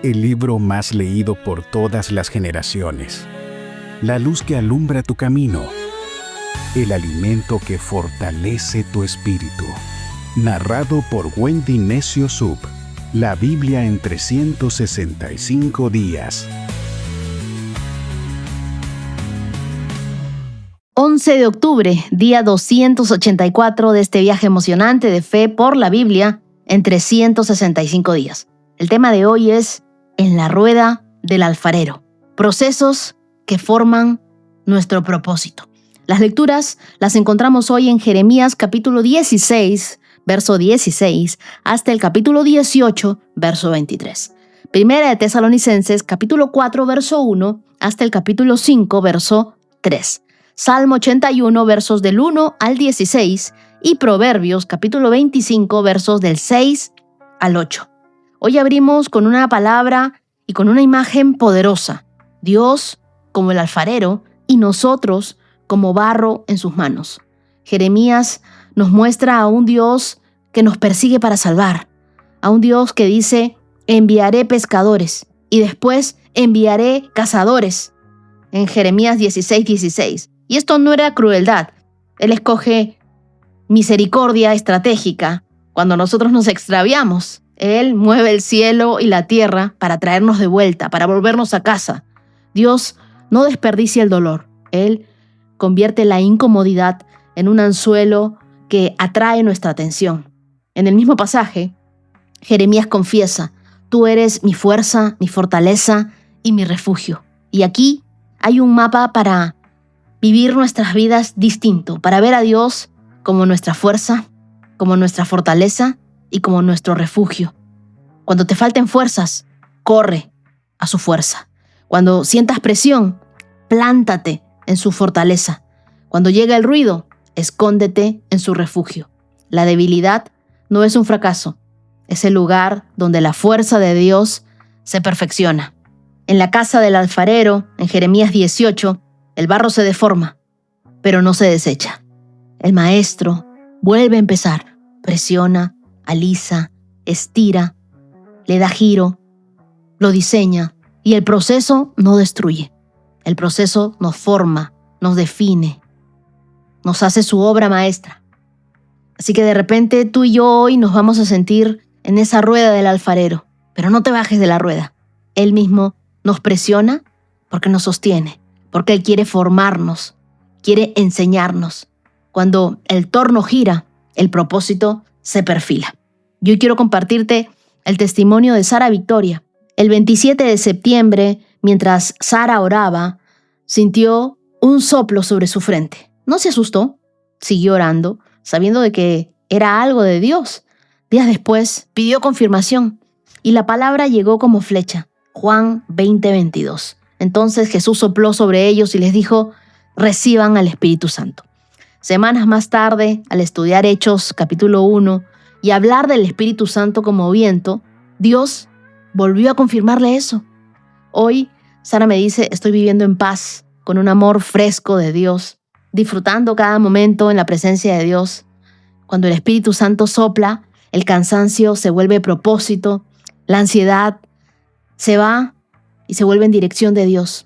el libro más leído por todas las generaciones, la luz que alumbra tu camino, el alimento que fortalece tu espíritu. Narrado por Wendy Necio Sub, la Biblia en 365 días. 11 de octubre, día 284 de este viaje emocionante de fe por la Biblia en 365 días. El tema de hoy es En la rueda del alfarero. Procesos que forman nuestro propósito. Las lecturas las encontramos hoy en Jeremías capítulo 16, verso 16, hasta el capítulo 18, verso 23. Primera de Tesalonicenses, capítulo 4, verso 1, hasta el capítulo 5, verso 3. Salmo 81, versos del 1 al 16 y Proverbios, capítulo 25, versos del 6 al 8. Hoy abrimos con una palabra y con una imagen poderosa. Dios como el alfarero y nosotros como barro en sus manos. Jeremías nos muestra a un Dios que nos persigue para salvar, a un Dios que dice, enviaré pescadores y después enviaré cazadores, en Jeremías 16:16. Y esto no era crueldad. Él escoge misericordia estratégica cuando nosotros nos extraviamos. Él mueve el cielo y la tierra para traernos de vuelta, para volvernos a casa. Dios no desperdicia el dolor. Él convierte la incomodidad en un anzuelo que atrae nuestra atención. En el mismo pasaje, Jeremías confiesa, tú eres mi fuerza, mi fortaleza y mi refugio. Y aquí hay un mapa para vivir nuestras vidas distinto, para ver a Dios como nuestra fuerza, como nuestra fortaleza y como nuestro refugio. Cuando te falten fuerzas, corre a su fuerza. Cuando sientas presión, plántate en su fortaleza. Cuando llega el ruido, escóndete en su refugio. La debilidad no es un fracaso, es el lugar donde la fuerza de Dios se perfecciona. En la casa del alfarero, en Jeremías 18, el barro se deforma, pero no se desecha. El maestro vuelve a empezar, presiona, alisa, estira, le da giro, lo diseña y el proceso no destruye. El proceso nos forma, nos define, nos hace su obra maestra. Así que de repente tú y yo hoy nos vamos a sentir en esa rueda del alfarero, pero no te bajes de la rueda. Él mismo nos presiona porque nos sostiene, porque Él quiere formarnos, quiere enseñarnos. Cuando el torno gira, el propósito se perfila. Yo quiero compartirte el testimonio de Sara Victoria. El 27 de septiembre, mientras Sara oraba, sintió un soplo sobre su frente. No se asustó, siguió orando, sabiendo de que era algo de Dios. Días después, pidió confirmación y la palabra llegó como flecha. Juan 20:22. Entonces Jesús sopló sobre ellos y les dijo, reciban al Espíritu Santo. Semanas más tarde, al estudiar Hechos capítulo 1 y hablar del Espíritu Santo como viento, Dios volvió a confirmarle eso. Hoy, Sara me dice, estoy viviendo en paz, con un amor fresco de Dios, disfrutando cada momento en la presencia de Dios. Cuando el Espíritu Santo sopla, el cansancio se vuelve propósito, la ansiedad se va y se vuelve en dirección de Dios.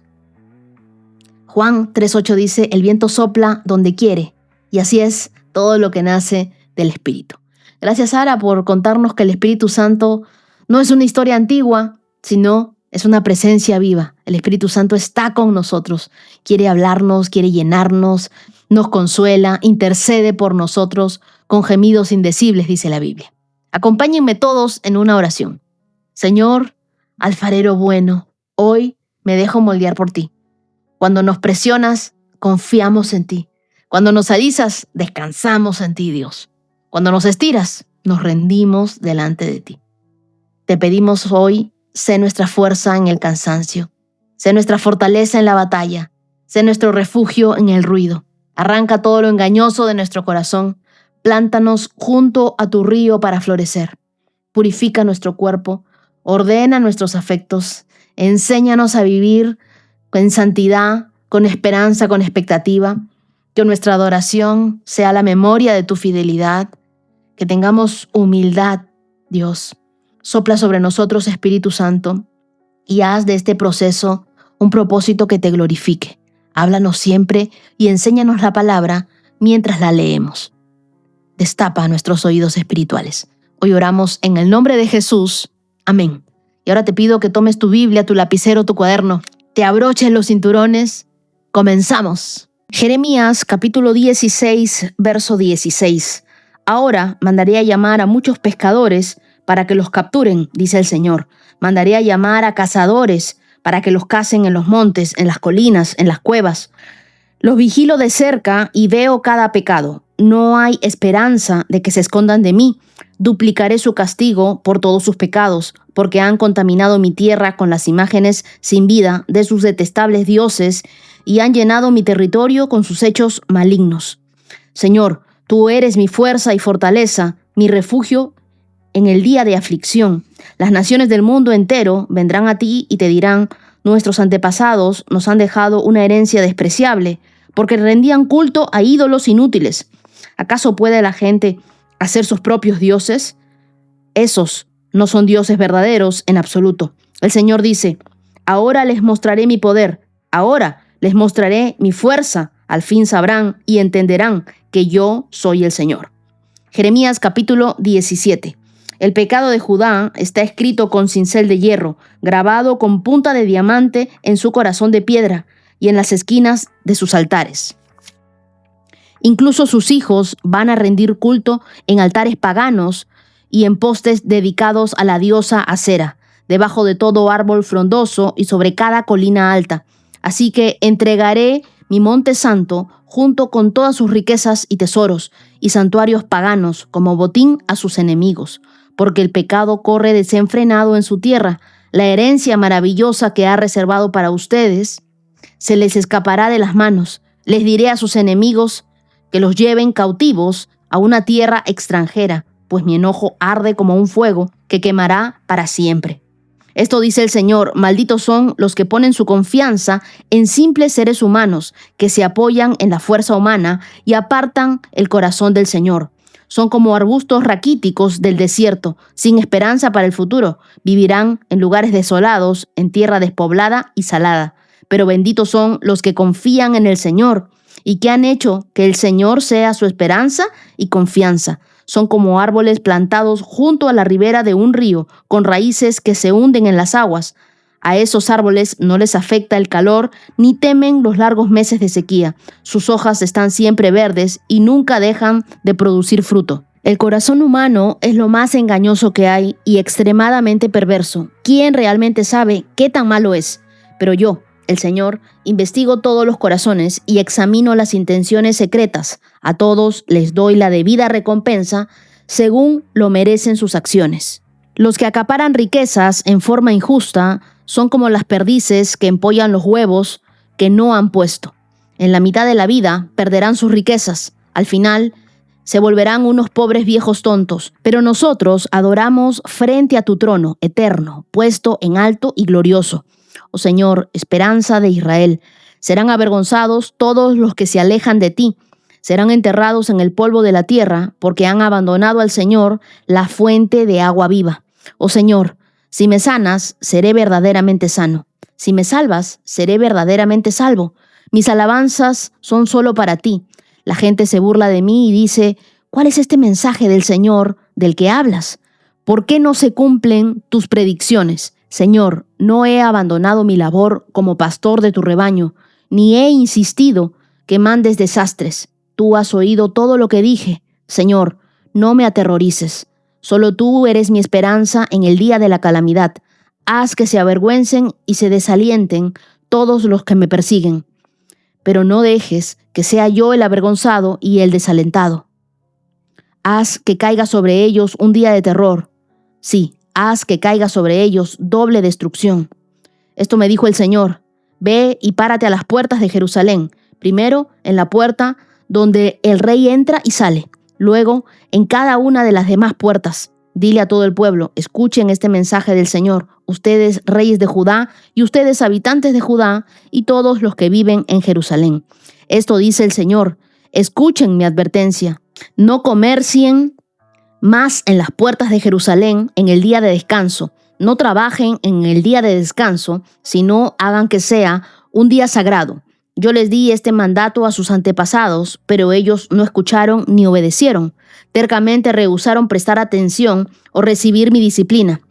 Juan 3:8 dice, el viento sopla donde quiere, y así es todo lo que nace del Espíritu. Gracias, Sara, por contarnos que el Espíritu Santo no es una historia antigua, sino es una presencia viva. El Espíritu Santo está con nosotros, quiere hablarnos, quiere llenarnos, nos consuela, intercede por nosotros con gemidos indecibles, dice la Biblia. Acompáñenme todos en una oración. Señor, alfarero bueno, hoy me dejo moldear por ti. Cuando nos presionas, confiamos en ti. Cuando nos alisas, descansamos en ti, Dios. Cuando nos estiras, nos rendimos delante de ti. Te pedimos hoy, sé nuestra fuerza en el cansancio, sé nuestra fortaleza en la batalla, sé nuestro refugio en el ruido. Arranca todo lo engañoso de nuestro corazón, plántanos junto a tu río para florecer. Purifica nuestro cuerpo, ordena nuestros afectos, enséñanos a vivir en santidad, con esperanza, con expectativa, que nuestra adoración sea la memoria de tu fidelidad, que tengamos humildad, Dios. Sopla sobre nosotros, Espíritu Santo, y haz de este proceso un propósito que te glorifique. Háblanos siempre y enséñanos la palabra mientras la leemos. Destapa nuestros oídos espirituales. Hoy oramos en el nombre de Jesús. Amén. Y ahora te pido que tomes tu Biblia, tu lapicero, tu cuaderno, te abroches los cinturones. Comenzamos. Jeremías capítulo 16, verso 16. Ahora mandaré a llamar a muchos pescadores para que los capturen, dice el Señor. Mandaré a llamar a cazadores para que los cacen en los montes, en las colinas, en las cuevas. Los vigilo de cerca y veo cada pecado. No hay esperanza de que se escondan de mí. Duplicaré su castigo por todos sus pecados, porque han contaminado mi tierra con las imágenes sin vida de sus detestables dioses y han llenado mi territorio con sus hechos malignos. Señor, tú eres mi fuerza y fortaleza, mi refugio en el día de aflicción. Las naciones del mundo entero vendrán a ti y te dirán: nuestros antepasados nos han dejado una herencia despreciable, porque rendían culto a ídolos inútiles. ¿Acaso puede la gente hacer sus propios dioses? Esos no son dioses verdaderos en absoluto. El Señor dice: ahora les mostraré mi poder, ahora les mostraré mi fuerza. Al fin sabrán y entenderán que yo soy el Señor. Jeremías capítulo 17. El pecado de Judá está escrito con cincel de hierro, grabado con punta de diamante en su corazón de piedra y en las esquinas de sus altares. Incluso sus hijos van a rendir culto en altares paganos y en postes dedicados a la diosa Acera, debajo de todo árbol frondoso y sobre cada colina alta. Así que entregaré mi monte santo junto con todas sus riquezas y tesoros y santuarios paganos como botín a sus enemigos, porque el pecado corre desenfrenado en su tierra. La herencia maravillosa que ha reservado para ustedes se les escapará de las manos. Les diré a sus enemigos que los lleven cautivos a una tierra extranjera, pues mi enojo arde como un fuego que quemará para siempre. Esto dice el Señor: malditos son los que ponen su confianza en simples seres humanos, que se apoyan en la fuerza humana y apartan el corazón del Señor. Son como arbustos raquíticos del desierto, sin esperanza para el futuro. Vivirán en lugares desolados, en tierra despoblada y salada. Pero benditos son los que confían en el Señor y que han hecho que el Señor sea su esperanza y confianza. Son como árboles plantados junto a la ribera de un río, con raíces que se hunden en las aguas. A esos árboles no les afecta el calor, ni temen los largos meses de sequía. Sus hojas están siempre verdes y nunca dejan de producir fruto. El corazón humano es lo más engañoso que hay y extremadamente perverso. ¿Quién realmente sabe qué tan malo es? Pero yo, el Señor, investigo todos los corazones y examino las intenciones secretas. A todos les doy la debida recompensa según lo merecen sus acciones. Los que acaparan riquezas en forma injusta son como las perdices que empollan los huevos que no han puesto. En la mitad de la vida perderán sus riquezas. Al final se volverán unos pobres viejos tontos. Pero nosotros adoramos frente a tu trono eterno, puesto en alto y glorioso. Oh Señor, esperanza de Israel. Serán avergonzados todos los que se alejan de ti. Serán enterrados en el polvo de la tierra, porque han abandonado al Señor, la fuente de agua viva. Oh Señor, si me sanas, seré verdaderamente sano. Si me salvas, seré verdaderamente salvo. Mis alabanzas son solo para ti. La gente se burla de mí y dice: ¿cuál es este mensaje del Señor del que hablas? ¿Por qué no se cumplen tus predicciones? Señor, no he abandonado mi labor como pastor de tu rebaño, ni he insistido que mandes desastres. Tú has oído todo lo que dije. Señor, no me aterrorices. Solo tú eres mi esperanza en el día de la calamidad. Haz que se avergüencen y se desalienten todos los que me persiguen. Pero no dejes que sea yo el avergonzado y el desalentado. Haz que caiga sobre ellos un día de terror. Sí, haz que caiga sobre ellos doble destrucción. Esto me dijo el Señor: ve y párate a las puertas de Jerusalén, primero en la puerta donde el rey entra y sale, luego en cada una de las demás puertas. Dile a todo el pueblo: escuchen este mensaje del Señor, ustedes reyes de Judá y ustedes habitantes de Judá y todos los que viven en Jerusalén. Esto dice el Señor: escuchen mi advertencia, no comercien más en las puertas de Jerusalén en el día de descanso. no trabajen en el día de descanso, sino hagan que sea un día sagrado. Yo les di este mandato a sus antepasados, pero ellos no escucharon ni obedecieron. Tercamente rehusaron prestar atención o recibir mi disciplina.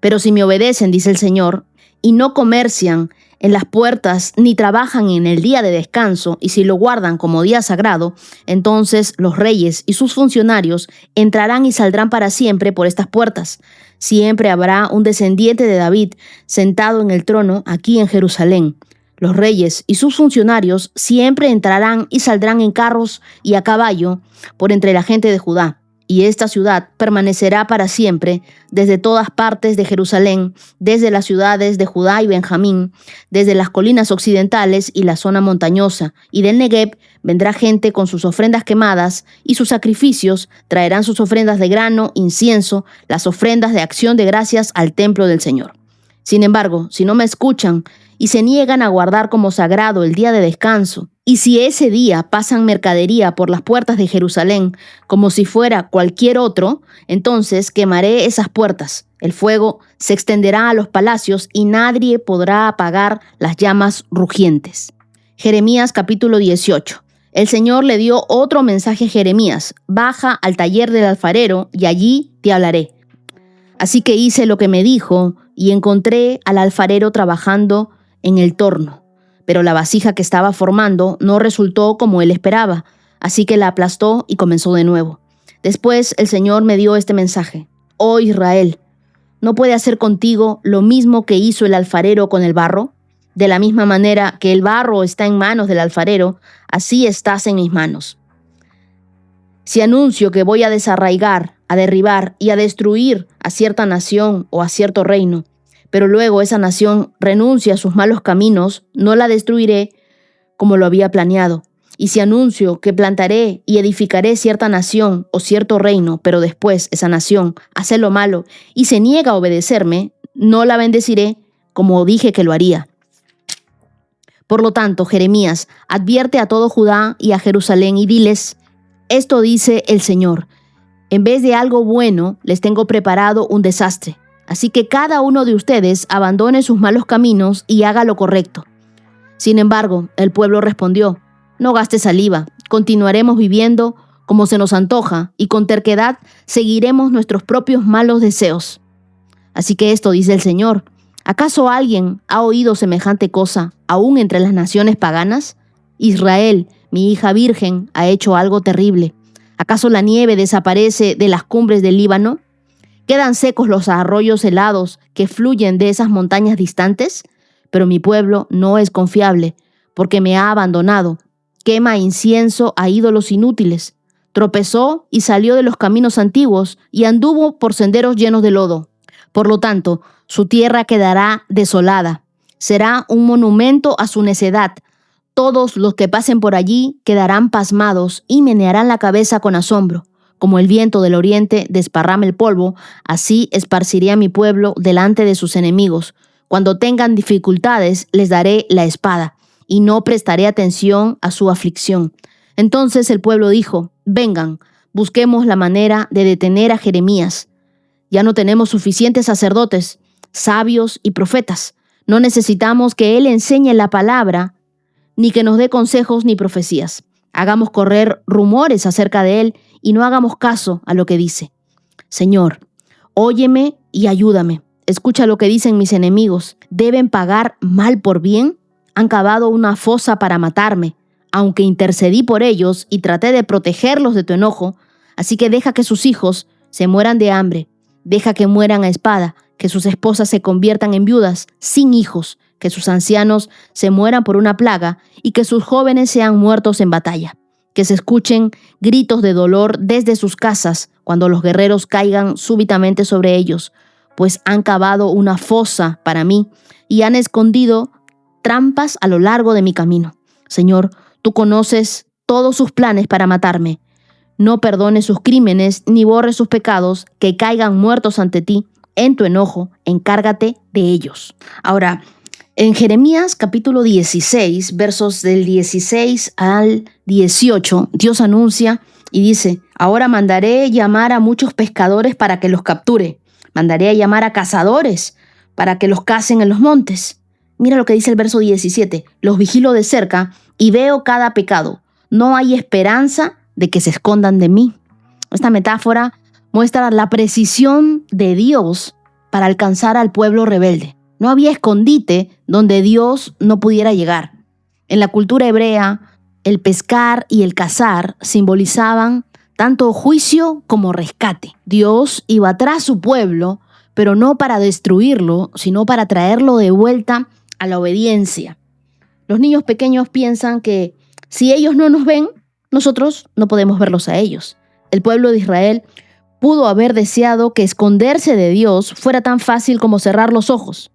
Pero si me obedecen, dice el Señor, y no comercian en las puertas ni trabajan en el día de descanso, y si lo guardan como día sagrado, entonces los reyes y sus funcionarios entrarán y saldrán para siempre por estas puertas. Siempre habrá un descendiente de David sentado en el trono aquí en Jerusalén. Los reyes y sus funcionarios siempre entrarán y saldrán en carros y a caballo por entre la gente de Judá. Y esta ciudad permanecerá para siempre desde todas partes de Jerusalén, desde las ciudades de Judá y Benjamín, desde las colinas occidentales y la zona montañosa. Y del Negev vendrá gente con sus ofrendas quemadas y sus sacrificios, traerán sus ofrendas de grano, incienso, las ofrendas de acción de gracias al templo del Señor. Sin embargo, si no me escuchan y se niegan a guardar como sagrado el día de descanso, y si ese día pasan mercadería por las puertas de Jerusalén como si fuera cualquier otro, entonces quemaré esas puertas. El fuego se extenderá a los palacios y nadie podrá apagar las llamas rugientes. Jeremías capítulo 18. El Señor le dio otro mensaje a Jeremías: baja al taller del alfarero y allí te hablaré. Así que hice lo que me dijo y encontré al alfarero trabajando en el torno. Pero la vasija que estaba formando no resultó como él esperaba, así que la aplastó y comenzó de nuevo. Después el Señor me dio este mensaje: oh Israel, ¿no puede hacer contigo lo mismo que hizo el alfarero con el barro? De la misma manera que el barro está en manos del alfarero, así estás en mis manos. Si anuncio que voy a desarraigar, a derribar y a destruir a cierta nación o a cierto reino, pero luego esa nación renuncia a sus malos caminos, no la destruiré como lo había planeado. Y si anuncio que plantaré y edificaré cierta nación o cierto reino, pero después esa nación hace lo malo y se niega a obedecerme, no la bendeciré como dije que lo haría. Por lo tanto, Jeremías, advierte a todo Judá y a Jerusalén y diles: esto dice el Señor, en vez de algo bueno, les tengo preparado un desastre. Así que cada uno de ustedes abandone sus malos caminos y haga lo correcto. Sin embargo, el pueblo respondió: no gastes saliva, continuaremos viviendo como se nos antoja y con terquedad seguiremos nuestros propios malos deseos. Así que esto dice el Señor: ¿acaso alguien ha oído semejante cosa aún entre las naciones paganas? Israel, mi hija virgen, ha hecho algo terrible. ¿Acaso la nieve desaparece de las cumbres del Líbano? ¿Quedan secos los arroyos helados que fluyen de esas montañas distantes? Pero mi pueblo no es confiable, porque me ha abandonado. Quema incienso a ídolos inútiles. Tropezó y salió de los caminos antiguos y anduvo por senderos llenos de lodo. Por lo tanto, su tierra quedará desolada. Será un monumento a su necedad. Todos los que pasen por allí quedarán pasmados y menearán la cabeza con asombro. Como el viento del oriente desparrama el polvo, así esparciré a mi pueblo delante de sus enemigos. Cuando tengan dificultades, les daré la espada, y no prestaré atención a su aflicción. Entonces el pueblo dijo: vengan, busquemos la manera de detener a Jeremías. Ya no tenemos suficientes sacerdotes, sabios y profetas. No necesitamos que él enseñe la palabra, ni que nos dé consejos ni profecías. Hagamos correr rumores acerca de él y no hagamos caso a lo que dice. Señor, óyeme y ayúdame. Escucha lo que dicen mis enemigos. ¿Deben pagar mal por bien? Han cavado una fosa para matarme, aunque intercedí por ellos y traté de protegerlos de tu enojo. Así que deja que sus hijos se mueran de hambre. Deja que mueran a espada, que sus esposas se conviertan en viudas sin hijos, que sus ancianos se mueran por una plaga y que sus jóvenes sean muertos en batalla. Que se escuchen gritos de dolor desde sus casas cuando los guerreros caigan súbitamente sobre ellos, pues han cavado una fosa para mí y han escondido trampas a lo largo de mi camino. Señor, tú conoces todos sus planes para matarme. No perdones sus crímenes ni borres sus pecados, que caigan muertos ante ti. En tu enojo, encárgate de ellos. Ahora, en Jeremías capítulo 16, versos del 16 al 18, Dios anuncia y dice: ahora mandaré llamar a muchos pescadores para que los capture, Mandaré a llamar a cazadores para que los cacen en los montes. Mira lo que dice el verso 17. Los vigilo de cerca y veo cada pecado. No hay esperanza de que se escondan de mí. Esta metáfora muestra la precisión de Dios para alcanzar al pueblo rebelde. No había escondite donde Dios no pudiera llegar. En la cultura hebrea, el pescar y el cazar simbolizaban tanto juicio como rescate. Dios iba tras su pueblo, pero no para destruirlo, sino para traerlo de vuelta a la obediencia. Los niños pequeños piensan que si ellos no nos ven, nosotros no podemos verlos a ellos. El pueblo de Israel pudo haber deseado que esconderse de Dios fuera tan fácil como cerrar los ojos.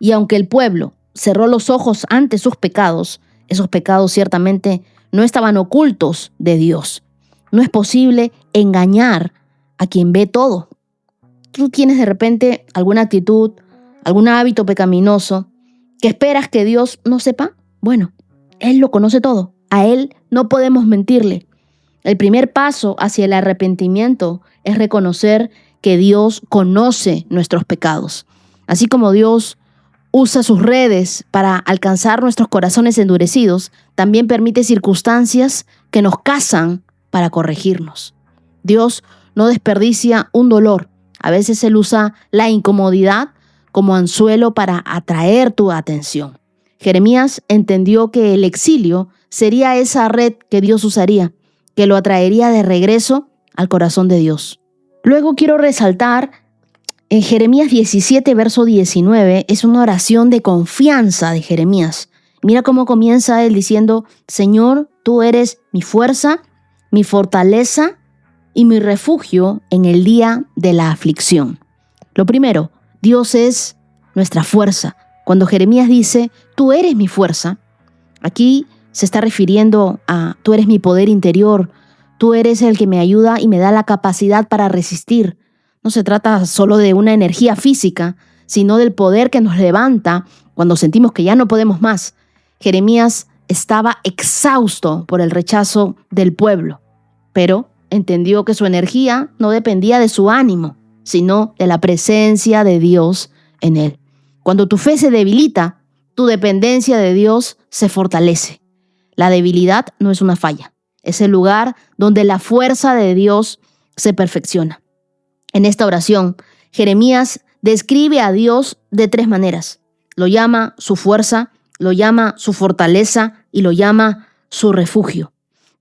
Y aunque el pueblo cerró los ojos ante sus pecados, esos pecados ciertamente no estaban ocultos de Dios. No es posible engañar a quien ve todo. Tú tienes de repente alguna actitud, algún hábito pecaminoso que esperas que Dios no sepa. Bueno, Él lo conoce todo. A Él no podemos mentirle. El primer paso hacia el arrepentimiento es reconocer que Dios conoce nuestros pecados. Así como Dios usa sus redes para alcanzar nuestros corazones endurecidos, también permite circunstancias que nos cazan para corregirnos. Dios no desperdicia un dolor. A veces Él usa la incomodidad como anzuelo para atraer tu atención. Jeremías entendió que el exilio sería esa red que Dios usaría, que lo atraería de regreso al corazón de Dios. Luego quiero resaltar en Jeremías 17, verso 19, es una oración de confianza de Jeremías. Mira cómo comienza él diciendo: Señor, tú eres mi fuerza, mi fortaleza y mi refugio en el día de la aflicción. Lo primero, Dios es nuestra fuerza. Cuando Jeremías dice, tú eres mi fuerza, aquí se está refiriendo a tú eres mi poder interior, tú eres el que me ayuda y me da la capacidad para resistir. No se trata solo de una energía física, sino del poder que nos levanta cuando sentimos que ya no podemos más. Jeremías estaba exhausto por el rechazo del pueblo, pero entendió que su energía no dependía de su ánimo, sino de la presencia de Dios en él. Cuando tu fe se debilita, tu dependencia de Dios se fortalece. La debilidad no es una falla, es el lugar donde la fuerza de Dios se perfecciona. En esta oración, Jeremías describe a Dios de tres maneras. Lo llama su fuerza, lo llama su fortaleza y lo llama su refugio.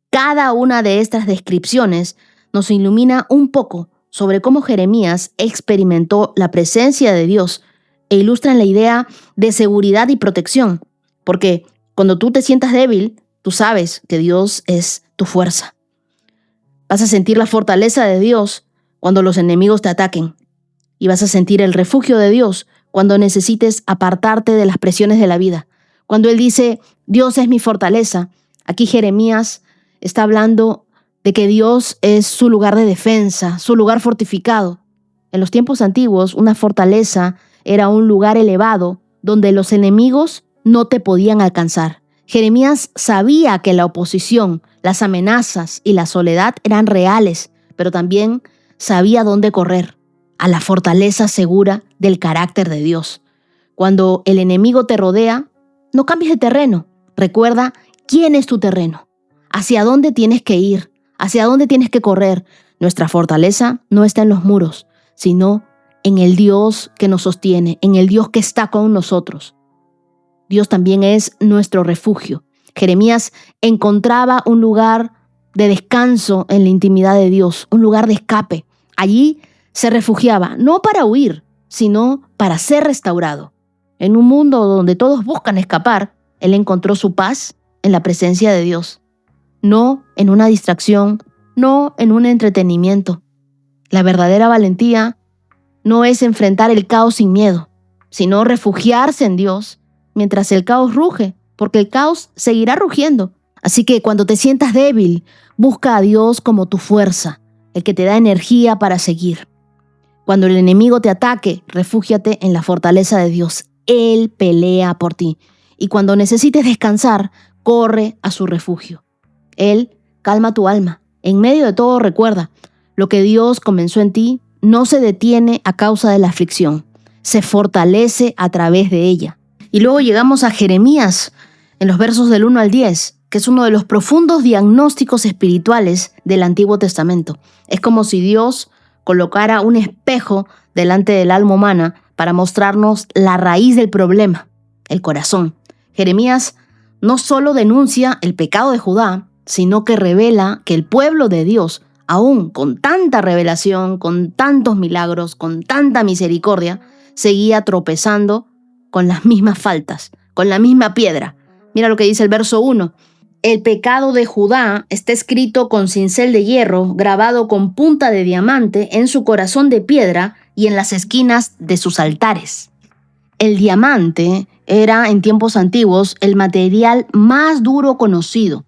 Cada una de estas descripciones nos ilumina un poco sobre cómo Jeremías experimentó la presencia de Dios e ilustran la idea de seguridad y protección, porque cuando tú te sientas débil, tú sabes que Dios es tu fuerza. Vas a sentir la fortaleza de Dios cuando los enemigos te ataquen y vas a sentir el refugio de Dios cuando necesites apartarte de las presiones de la vida. Cuando Él dice, Dios es mi fortaleza, aquí Jeremías está hablando de que Dios es su lugar de defensa, su lugar fortificado. En los tiempos antiguos, una fortaleza era un lugar elevado donde los enemigos no te podían alcanzar. Jeremías sabía que la oposición, las amenazas y la soledad eran reales, pero también sabía dónde correr, a la fortaleza segura del carácter de Dios. Cuando el enemigo te rodea, no cambies de terreno. Recuerda quién es tu terreno, hacia dónde tienes que ir, hacia dónde tienes que correr. Nuestra fortaleza no está en los muros, sino en el Dios que nos sostiene, en el Dios que está con nosotros. Dios también es nuestro refugio. Jeremías encontraba un lugar de descanso en la intimidad de Dios, un lugar de escape. Allí se refugiaba, no para huir, sino para ser restaurado. En un mundo donde todos buscan escapar, él encontró su paz en la presencia de Dios, no en una distracción, no en un entretenimiento. La verdadera valentía no es enfrentar el caos sin miedo, sino refugiarse en Dios mientras el caos ruge, porque el caos seguirá rugiendo. Así que cuando te sientas débil, busca a Dios como tu fuerza, el que te da energía para seguir. Cuando el enemigo te ataque, refúgiate en la fortaleza de Dios. Él pelea por ti. Y cuando necesites descansar, corre a su refugio. Él calma tu alma. En medio de todo, recuerda, lo que Dios comenzó en ti, no se detiene a causa de la aflicción, se fortalece a través de ella. Y luego llegamos a Jeremías, en los versos del 1 al 10, que es uno de los profundos diagnósticos espirituales del Antiguo Testamento. Es como si Dios colocara un espejo delante del alma humana para mostrarnos la raíz del problema, el corazón. Jeremías no solo denuncia el pecado de Judá, sino que revela que el pueblo de Dios, aún con tanta revelación, con tantos milagros, con tanta misericordia, seguía tropezando con las mismas faltas, con la misma piedra. Mira lo que dice el verso 1. El pecado de Judá está escrito con cincel de hierro, grabado con punta de diamante en su corazón de piedra y en las esquinas de sus altares. El diamante era en tiempos antiguos el material más duro conocido,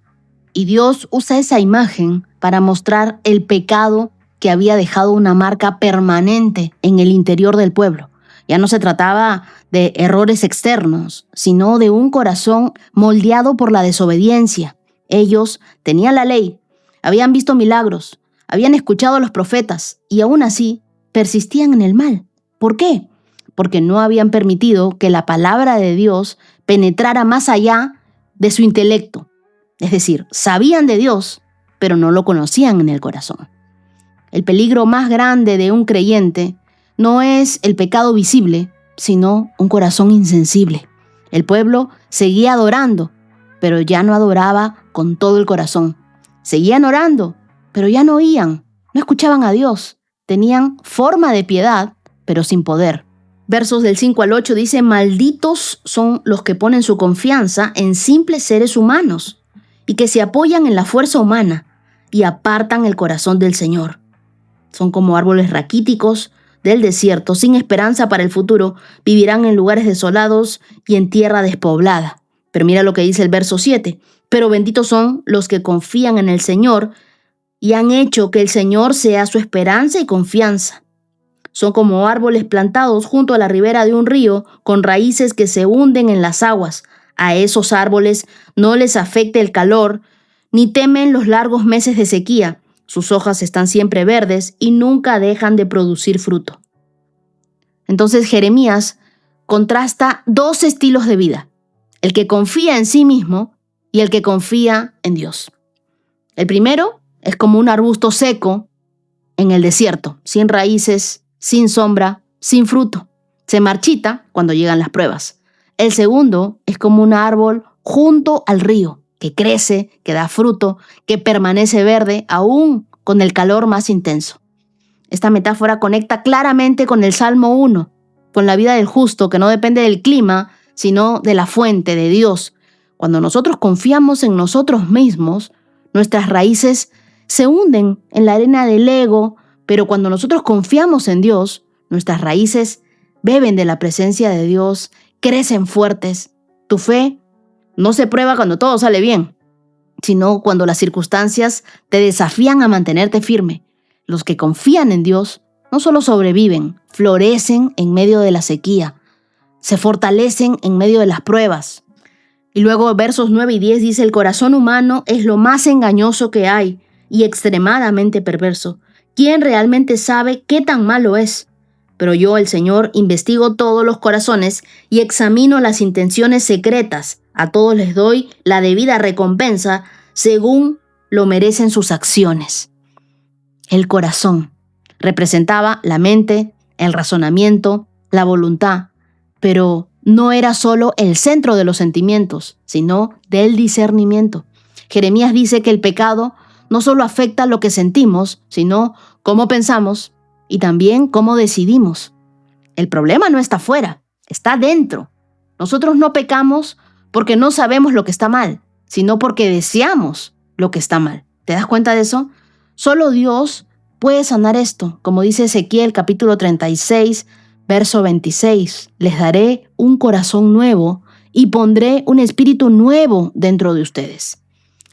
y Dios usa esa imagen para mostrar el pecado que había dejado una marca permanente en el interior del pueblo. Ya no se trataba de errores externos, sino de un corazón moldeado por la desobediencia. Ellos tenían la ley, habían visto milagros, habían escuchado a los profetas y aún así persistían en el mal. ¿Por qué? Porque no habían permitido que la palabra de Dios penetrara más allá de su intelecto. Es decir, sabían de Dios, pero no lo conocían en el corazón. El peligro más grande de un creyente no es el pecado visible, sino un corazón insensible. El pueblo seguía adorando, pero ya no adoraba con todo el corazón. Seguían orando, pero ya no oían, no escuchaban a Dios. Tenían forma de piedad, pero sin poder. Versos del 5 al 8 dice: malditos son los que ponen su confianza en simples seres humanos y que se apoyan en la fuerza humana y apartan el corazón del Señor. Son como árboles raquíticos del desierto, sin esperanza para el futuro, vivirán en lugares desolados y en tierra despoblada. Pero mira lo que dice el verso 7. Pero benditos son los que confían en el Señor y han hecho que el Señor sea su esperanza y confianza. Son como árboles plantados junto a la ribera de un río, con raíces que se hunden en las aguas. A esos árboles no les afecta el calor, ni temen los largos meses de sequía. Sus hojas están siempre verdes y nunca dejan de producir fruto. Entonces Jeremías contrasta dos estilos de vida: el que confía en sí mismo y el que confía en Dios. El primero es como un arbusto seco en el desierto, sin raíces, sin sombra, sin fruto. Se marchita cuando llegan las pruebas. El segundo es como un árbol junto al río, que crece, que da fruto, que permanece verde aún con el calor más intenso. Esta metáfora conecta claramente con el Salmo 1, con la vida del justo, que no depende del clima, sino de la fuente, de Dios. Cuando nosotros confiamos en nosotros mismos, nuestras raíces se hunden en la arena del ego, pero cuando nosotros confiamos en Dios, nuestras raíces beben de la presencia de Dios, crecen fuertes. Tu fe no se prueba cuando todo sale bien, sino cuando las circunstancias te desafían a mantenerte firme. Los que confían en Dios no solo sobreviven, florecen en medio de la sequía, se fortalecen en medio de las pruebas. Y luego versos 9 y 10 dice: el corazón humano es lo más engañoso que hay y extremadamente perverso. ¿Quién realmente sabe qué tan malo es? Pero yo, el Señor, investigo todos los corazones y examino las intenciones secretas. A todos les doy la debida recompensa según lo merecen sus acciones. El corazón representaba la mente, el razonamiento, la voluntad, pero no era solo el centro de los sentimientos, sino del discernimiento. Jeremías dice que el pecado no solo afecta lo que sentimos, sino cómo pensamos y también cómo decidimos. El problema no está afuera, está dentro. Nosotros no pecamos porque no sabemos lo que está mal, sino porque deseamos lo que está mal. ¿Te das cuenta de eso? Solo Dios puede sanar esto. Como dice Ezequiel capítulo 36, verso 26. Les daré un corazón nuevo y pondré un espíritu nuevo dentro de ustedes.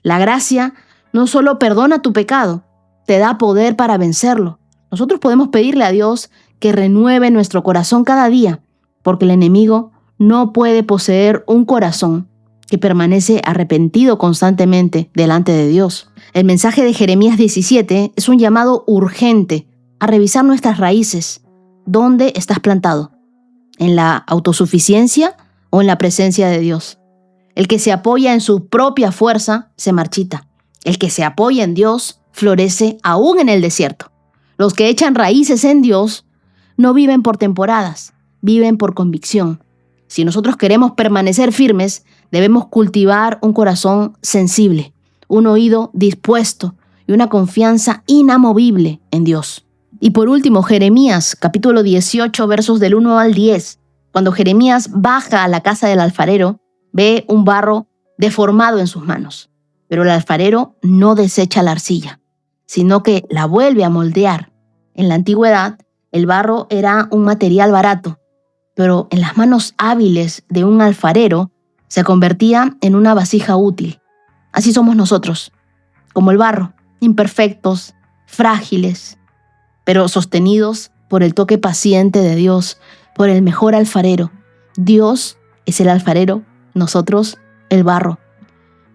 La gracia no solo perdona tu pecado, te da poder para vencerlo. Nosotros podemos pedirle a Dios que renueve nuestro corazón cada día, porque el enemigo no puede poseer un corazón que permanece arrepentido constantemente delante de Dios. El mensaje de Jeremías 17 es un llamado urgente a revisar nuestras raíces. ¿Dónde estás plantado? ¿En la autosuficiencia o en la presencia de Dios? El que se apoya en su propia fuerza se marchita. El que se apoya en Dios florece aún en el desierto. Los que echan raíces en Dios no viven por temporadas, viven por convicción. Si nosotros queremos permanecer firmes, debemos cultivar un corazón sensible, un oído dispuesto y una confianza inamovible en Dios. Y por último, Jeremías, capítulo 18, versos del 1 al 10. Cuando Jeremías baja a la casa del alfarero, ve un barro deformado en sus manos. Pero el alfarero no desecha la arcilla, sino que la vuelve a moldear. En la antigüedad, el barro era un material barato, pero en las manos hábiles de un alfarero se convertía en una vasija útil. Así somos nosotros, como el barro, imperfectos, frágiles, pero sostenidos por el toque paciente de Dios, por el mejor alfarero. Dios es el alfarero, nosotros el barro.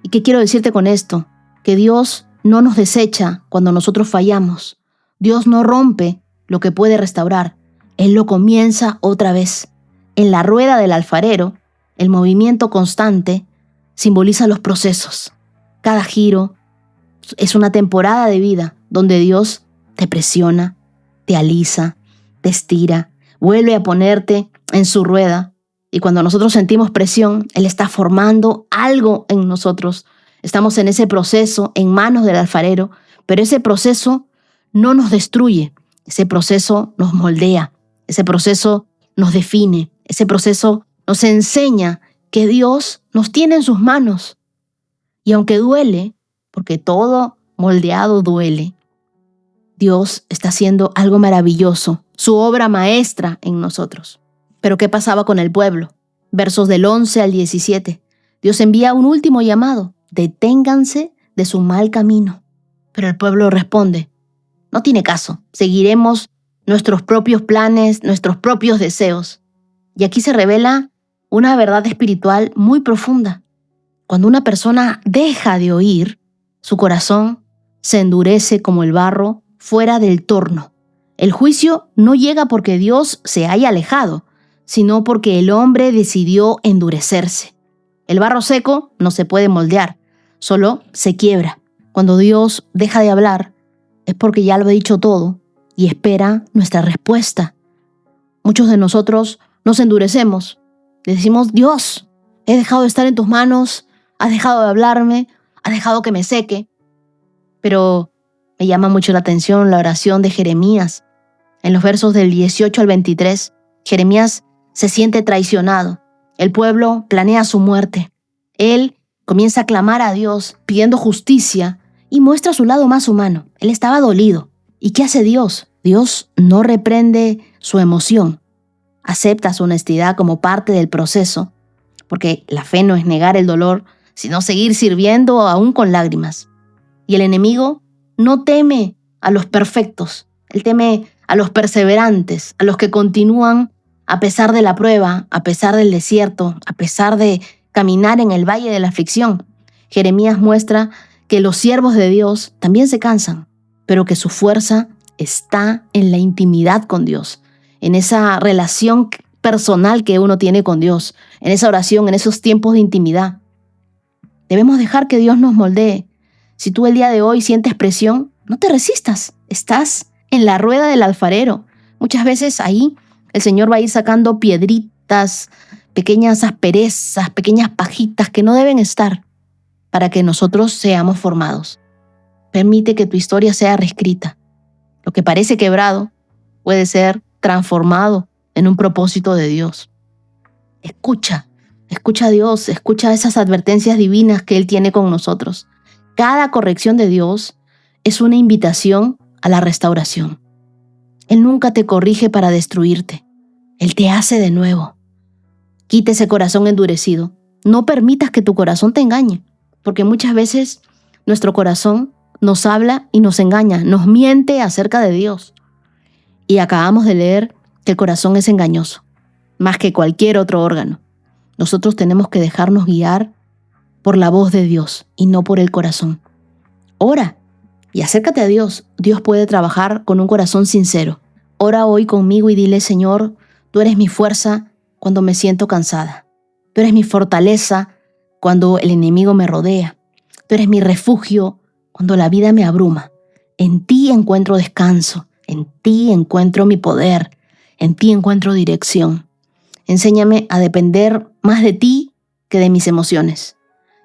¿Y qué quiero decirte con esto? Que Dios no nos desecha cuando nosotros fallamos. Dios no rompe lo que puede restaurar. Él lo comienza otra vez. En la rueda del alfarero, el movimiento constante simboliza los procesos. Cada giro es una temporada de vida donde Dios te presiona, te alisa, te estira, vuelve a ponerte en su rueda. Y cuando nosotros sentimos presión, Él está formando algo en nosotros. Estamos en ese proceso, en manos del alfarero, pero ese proceso no nos destruye. Ese proceso nos moldea, ese proceso nos define, ese proceso nos enseña que Dios nos tiene en sus manos. Y aunque duele, porque todo moldeado duele, Dios está haciendo algo maravilloso, su obra maestra en nosotros. Pero ¿qué pasaba con el pueblo? Versos del 11 al 17. Dios envía un último llamado: deténganse de su mal camino. Pero el pueblo responde: no tiene caso, seguiremos nuestros propios planes, nuestros propios deseos. Y aquí se revela una verdad espiritual muy profunda. Cuando una persona deja de oír, su corazón se endurece como el barro fuera del torno. El juicio no llega porque Dios se haya alejado, sino porque el hombre decidió endurecerse. El barro seco no se puede moldear, solo se quiebra. Cuando Dios deja de hablar, es porque ya lo ha dicho todo y espera nuestra respuesta. Muchos de nosotros nos endurecemos. Le decimos: Dios, he dejado de estar en tus manos, has dejado de hablarme, has dejado que me seque. Pero me llama mucho la atención la oración de Jeremías. En los versos del 18 al 23, Jeremías se siente traicionado. El pueblo planea su muerte. Él comienza a clamar a Dios pidiendo justicia y muestra su lado más humano. Él estaba dolido. ¿Y qué hace Dios? Dios no reprende su emoción. Acepta su honestidad como parte del proceso, porque la fe no es negar el dolor, sino seguir sirviendo aún con lágrimas. Y el enemigo no teme a los perfectos. Él teme a los perseverantes, a los que continúan a pesar de la prueba, a pesar del desierto, a pesar de caminar en el valle de la aflicción. Jeremías muestra que los siervos de Dios también se cansan, pero que su fuerza está en la intimidad con Dios, en esa relación personal que uno tiene con Dios, en esa oración, en esos tiempos de intimidad. Debemos dejar que Dios nos moldee. Si tú el día de hoy sientes presión, no te resistas. Estás en la rueda del alfarero. Muchas veces ahí el Señor va a ir sacando piedritas, pequeñas asperezas, pequeñas pajitas que no deben estar para que nosotros seamos formados. Permite que tu historia sea reescrita. Lo que parece quebrado puede ser transformado en un propósito de Dios. Escucha a Dios, escucha esas advertencias divinas que Él tiene con nosotros. Cada corrección de Dios es una invitación a la restauración. Él nunca te corrige para destruirte. Él te hace de nuevo. Quita ese corazón endurecido. No permitas que tu corazón te engañe, porque muchas veces nuestro corazón nos habla y nos engaña, nos miente acerca de Dios. Y acabamos de leer que el corazón es engañoso, más que cualquier otro órgano. Nosotros tenemos que dejarnos guiar por la voz de Dios y no por el corazón. Ora Y acércate a Dios. Dios puede trabajar con un corazón sincero. Ora hoy conmigo y dile: Señor, tú eres mi fuerza cuando me siento cansada. Tú eres mi fortaleza cuando el enemigo me rodea. Tú eres mi refugio cuando la vida me abruma. En ti encuentro descanso. En ti encuentro mi poder. En ti encuentro dirección. Enséñame a depender más de ti que de mis emociones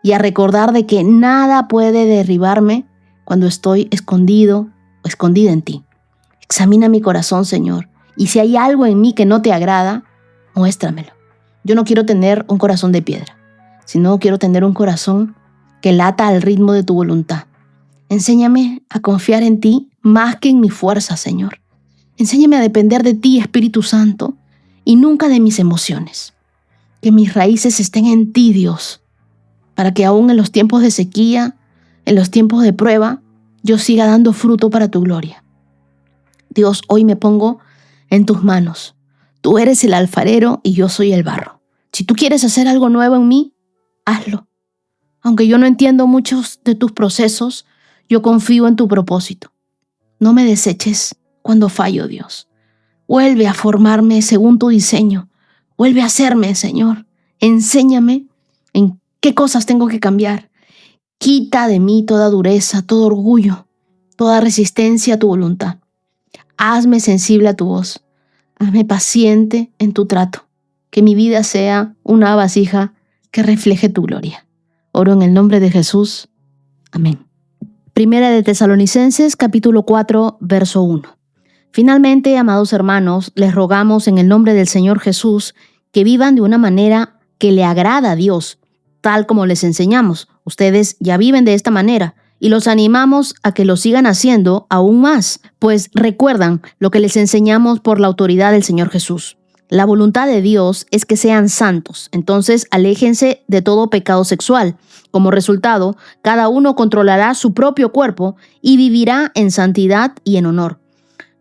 y a recordar de que nada puede derribarme cuando estoy escondido o escondida en ti. Examina mi corazón, Señor, y si hay algo en mí que no te agrada, muéstramelo. Yo no quiero tener un corazón de piedra, sino quiero tener un corazón que lata al ritmo de tu voluntad. Enséñame a confiar en ti más que en mi fuerza, Señor. Enséñame a depender de ti, Espíritu Santo, y nunca de mis emociones. Que mis raíces estén en ti, Dios, para que aún en los tiempos de sequía, en los tiempos de prueba, yo siga dando fruto para tu gloria. Dios, hoy me pongo en tus manos. Tú eres el alfarero y yo soy el barro. Si tú quieres hacer algo nuevo en mí, hazlo. Aunque yo no entiendo muchos de tus procesos, yo confío en tu propósito. No me deseches cuando fallo, Dios. Vuelve a formarme según tu diseño. Vuelve a hacerme, Señor. Enséñame en qué cosas tengo que cambiar. Quita de mí toda dureza, todo orgullo, toda resistencia a tu voluntad. Hazme sensible a tu voz. Hazme paciente en tu trato. Que mi vida sea una vasija que refleje tu gloria. Oro en el nombre de Jesús. Amén. Primera de Tesalonicenses, capítulo 4, verso 1. Finalmente, amados hermanos, les rogamos en el nombre del Señor Jesús que vivan de una manera que le agrada a Dios, tal como les enseñamos. Ustedes ya viven de esta manera y los animamos a que lo sigan haciendo aún más, pues recuerdan lo que les enseñamos por la autoridad del Señor Jesús. La voluntad de Dios es que sean santos, entonces aléjense de todo pecado sexual. Como resultado, cada uno controlará su propio cuerpo y vivirá en santidad y en honor.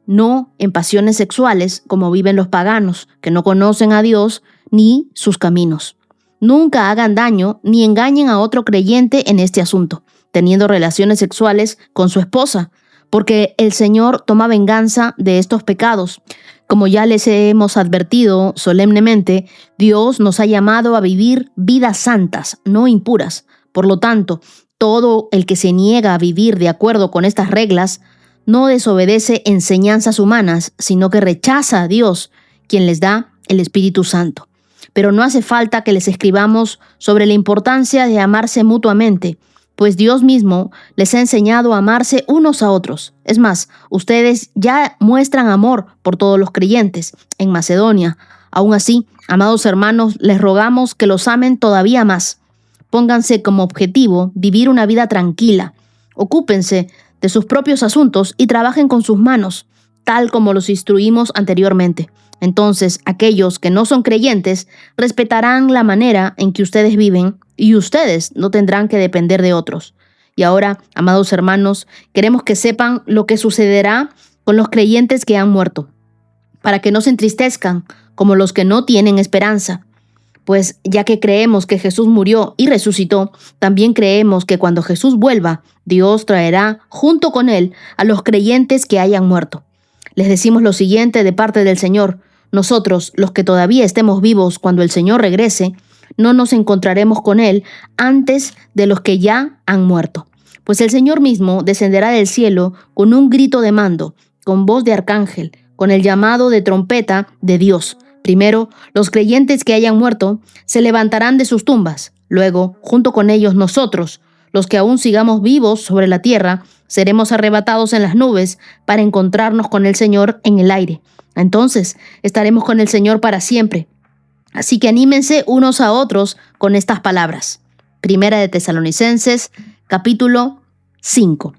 No en pasiones sexuales como viven los paganos, que no conocen a Dios ni sus caminos. Nunca hagan daño ni engañen a otro creyente en este asunto, teniendo relaciones sexuales con su esposa, porque el Señor toma venganza de estos pecados. Como ya les hemos advertido solemnemente, Dios nos ha llamado a vivir vidas santas, no impuras. Por lo tanto, todo el que se niega a vivir de acuerdo con estas reglas no desobedece enseñanzas humanas, sino que rechaza a Dios, quien les da el Espíritu Santo. Pero no hace falta que les escribamos sobre la importancia de amarse mutuamente, pues Dios mismo les ha enseñado a amarse unos a otros. Es más, ustedes ya muestran amor por todos los creyentes en Macedonia. Aún así, amados hermanos, les rogamos que los amen todavía más. Pónganse como objetivo vivir una vida tranquila. Ocúpense de sus propios asuntos y trabajen con sus manos, tal como los instruimos anteriormente. Entonces, aquellos que no son creyentes respetarán la manera en que ustedes viven y ustedes no tendrán que depender de otros. Y ahora, amados hermanos, queremos que sepan lo que sucederá con los creyentes que han muerto, para que no se entristezcan como los que no tienen esperanza. Pues ya que creemos que Jesús murió y resucitó, también creemos que cuando Jesús vuelva, Dios traerá junto con él a los creyentes que hayan muerto. Les decimos lo siguiente de parte del Señor: nosotros, los que todavía estemos vivos cuando el Señor regrese, no nos encontraremos con Él antes de los que ya han muerto. Pues el Señor mismo descenderá del cielo con un grito de mando, con voz de arcángel, con el llamado de trompeta de Dios. Primero, los creyentes que hayan muerto se levantarán de sus tumbas. Luego, junto con ellos nosotros, los que aún sigamos vivos sobre la tierra, seremos arrebatados en las nubes para encontrarnos con el Señor en el aire. Entonces, estaremos con el Señor para siempre. Así que anímense unos a otros con estas palabras. Primera de Tesalonicenses, capítulo 5.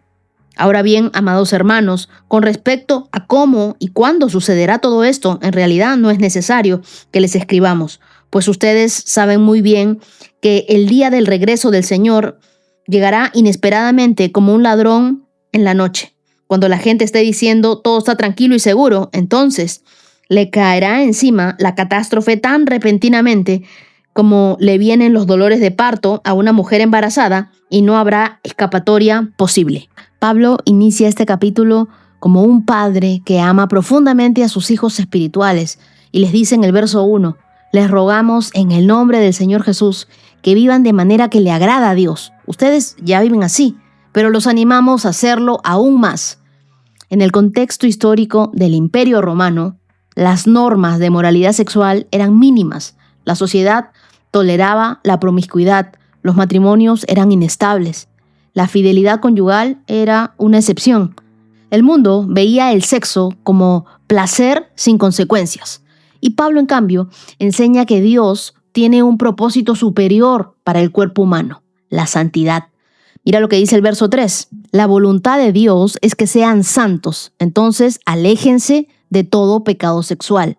Ahora bien, amados hermanos, con respecto a cómo y cuándo sucederá todo esto, en realidad no es necesario que les escribamos, pues ustedes saben muy bien que el día del regreso del Señor llegará inesperadamente como un ladrón en la noche. Cuando la gente esté diciendo todo está tranquilo y seguro, entonces le caerá encima la catástrofe tan repentinamente como le vienen los dolores de parto a una mujer embarazada y no habrá escapatoria posible. Pablo inicia este capítulo como un padre que ama profundamente a sus hijos espirituales y les dice en el verso 1, les rogamos en el nombre del Señor Jesús que vivan de manera que le agrada a Dios. Ustedes ya viven así, pero los animamos a hacerlo aún más. En el contexto histórico del Imperio Romano, las normas de moralidad sexual eran mínimas. La sociedad toleraba la promiscuidad, los matrimonios eran inestables, la fidelidad conyugal era una excepción. El mundo veía el sexo como placer sin consecuencias. Y Pablo, en cambio, enseña que Dios tiene un propósito superior para el cuerpo humano, la santidad. Mira lo que dice el verso 3. La voluntad de Dios es que sean santos, entonces aléjense de todo pecado sexual.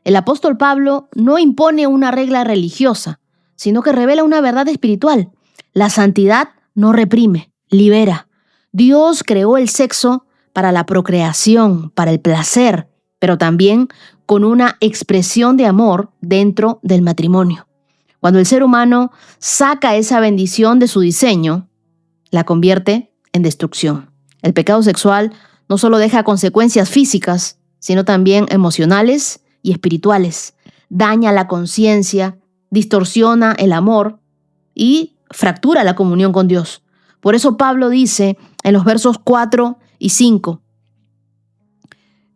El apóstol Pablo no impone una regla religiosa, sino que revela una verdad espiritual. La santidad no reprime, libera. Dios creó el sexo para la procreación, para el placer, pero también con una expresión de amor dentro del matrimonio. Cuando el ser humano saca esa bendición de su diseño, la convierte en destrucción. El pecado sexual no solo deja consecuencias físicas, sino también emocionales y espirituales. Daña la conciencia, distorsiona el amor y fractura la comunión con Dios. Por eso Pablo dice en los versos 4 y 5,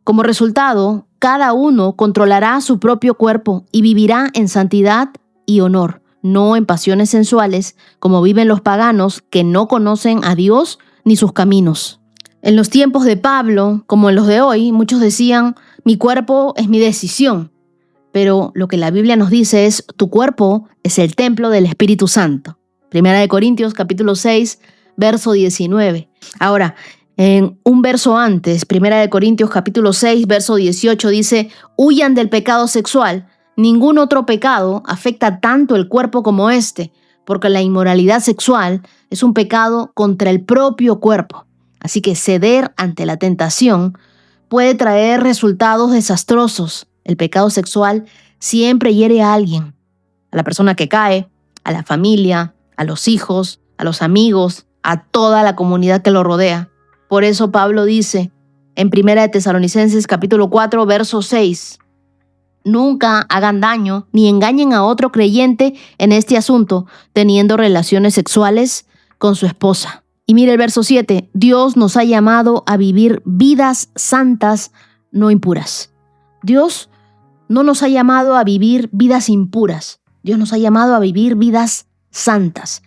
como resultado, cada uno controlará su propio cuerpo y vivirá en santidad y honor, no en pasiones sensuales, como viven los paganos que no conocen a Dios ni sus caminos. En los tiempos de Pablo, como en los de hoy, muchos decían, mi cuerpo es mi decisión. Pero lo que la Biblia nos dice es, tu cuerpo es el templo del Espíritu Santo. Primera de Corintios, capítulo 6, verso 19. Ahora, en un verso antes, Primera de Corintios, capítulo 6, verso 18, dice, huyan del pecado sexual. Ningún otro pecado afecta tanto el cuerpo como este, porque la inmoralidad sexual es un pecado contra el propio cuerpo. Así que ceder ante la tentación puede traer resultados desastrosos. El pecado sexual siempre hiere a alguien, a la persona que cae, a la familia, a los hijos, a los amigos, a toda la comunidad que lo rodea. Por eso Pablo dice en 1 de Tesalonicenses capítulo 4, verso 6, nunca hagan daño ni engañen a otro creyente en este asunto, teniendo relaciones sexuales con su esposa. Y mire el verso 7, Dios nos ha llamado a vivir vidas santas, no impuras. Dios no nos ha llamado a vivir vidas impuras. Dios nos ha llamado a vivir vidas santas.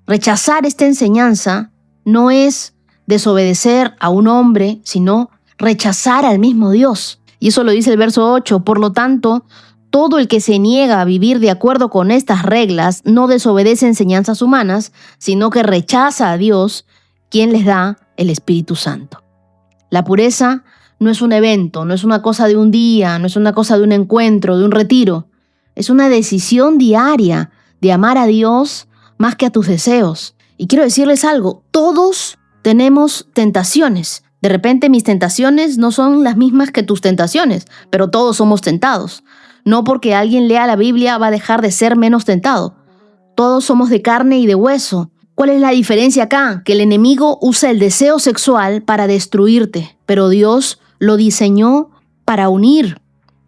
Rechazar esta enseñanza no es desobedecer a un hombre, sino rechazar al mismo Dios. Y eso lo dice el verso 8. Por lo tanto, todo el que se niega a vivir de acuerdo con estas reglas no desobedece enseñanzas humanas, sino que rechaza a Dios, quien les da el Espíritu Santo. La pureza no es un evento, no es una cosa de un día, no es una cosa de un encuentro, de un retiro. Es una decisión diaria de amar a Dios más que a tus deseos. Y quiero decirles algo, todos tenemos tentaciones. De repente mis tentaciones no son las mismas que tus tentaciones, pero todos somos tentados. No porque alguien lea la Biblia va a dejar de ser menos tentado. Todos somos de carne y de hueso. ¿Cuál es la diferencia acá? Que el enemigo usa el deseo sexual para destruirte, pero Dios lo diseñó para unir.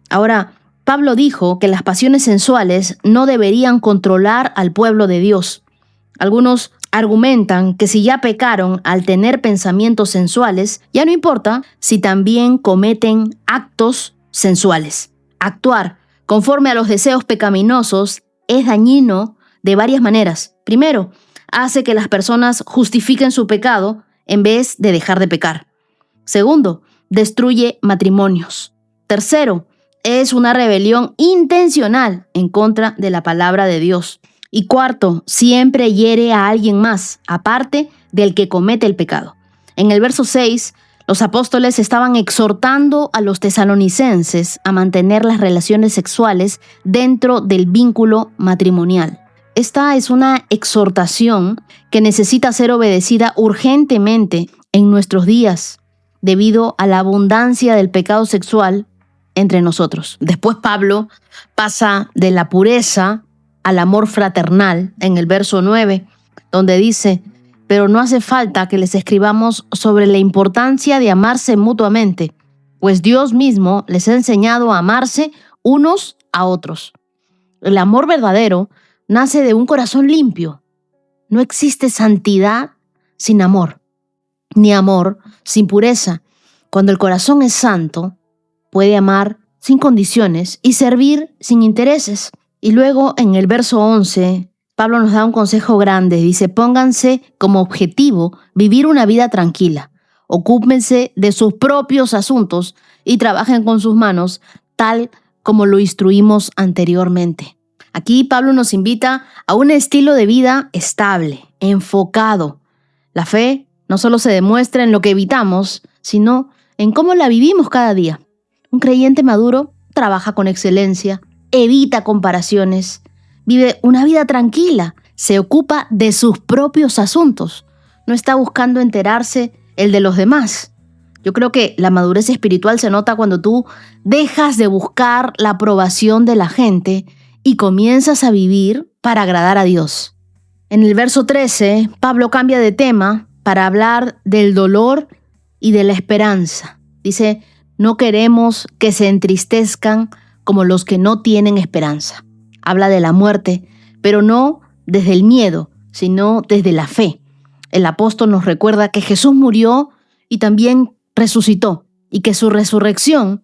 Ahora, Pablo dijo que las pasiones sensuales no deberían controlar al pueblo de Dios. Algunos argumentan que si ya pecaron al tener pensamientos sensuales, ya no importa si también cometen actos sensuales. Actuar conforme a los deseos pecaminosos es dañino de varias maneras. Primero, hace que las personas justifiquen su pecado en vez de dejar de pecar. Segundo, destruye matrimonios. Tercero, es una rebelión intencional en contra de la palabra de Dios. Y cuarto, siempre hiere a alguien más, aparte del que comete el pecado. En el verso 6, los apóstoles estaban exhortando a los tesalonicenses a mantener las relaciones sexuales dentro del vínculo matrimonial. Esta es una exhortación que necesita ser obedecida urgentemente en nuestros días, debido a la abundancia del pecado sexual entre nosotros. Después Pablo pasa de la pureza al amor fraternal en el verso 9, donde dice, pero no hace falta que les escribamos sobre la importancia de amarse mutuamente, pues Dios mismo les ha enseñado a amarse unos a otros. El amor verdadero nace de un corazón limpio. No existe santidad sin amor, ni amor sin pureza. Cuando el corazón es santo, puede amar sin condiciones y servir sin intereses. Y luego en el verso 11, Pablo nos da un consejo grande. Dice, pónganse como objetivo vivir una vida tranquila. Ocúpense de sus propios asuntos y trabajen con sus manos, tal como lo instruimos anteriormente. Aquí Pablo nos invita a un estilo de vida estable, enfocado. La fe no solo se demuestra en lo que evitamos, sino en cómo la vivimos cada día. Un creyente maduro trabaja con excelencia, evita comparaciones, vive una vida tranquila, se ocupa de sus propios asuntos, no está buscando enterarse el de los demás. Yo creo que la madurez espiritual se nota cuando tú dejas de buscar la aprobación de la gente y comienzas a vivir para agradar a Dios. En el verso 13, Pablo cambia de tema para hablar del dolor y de la esperanza. Dice, no queremos que se entristezcan como los que no tienen esperanza. Habla de la muerte, pero no desde el miedo, sino desde la fe. El apóstol nos recuerda que Jesús murió y también resucitó, y que su resurrección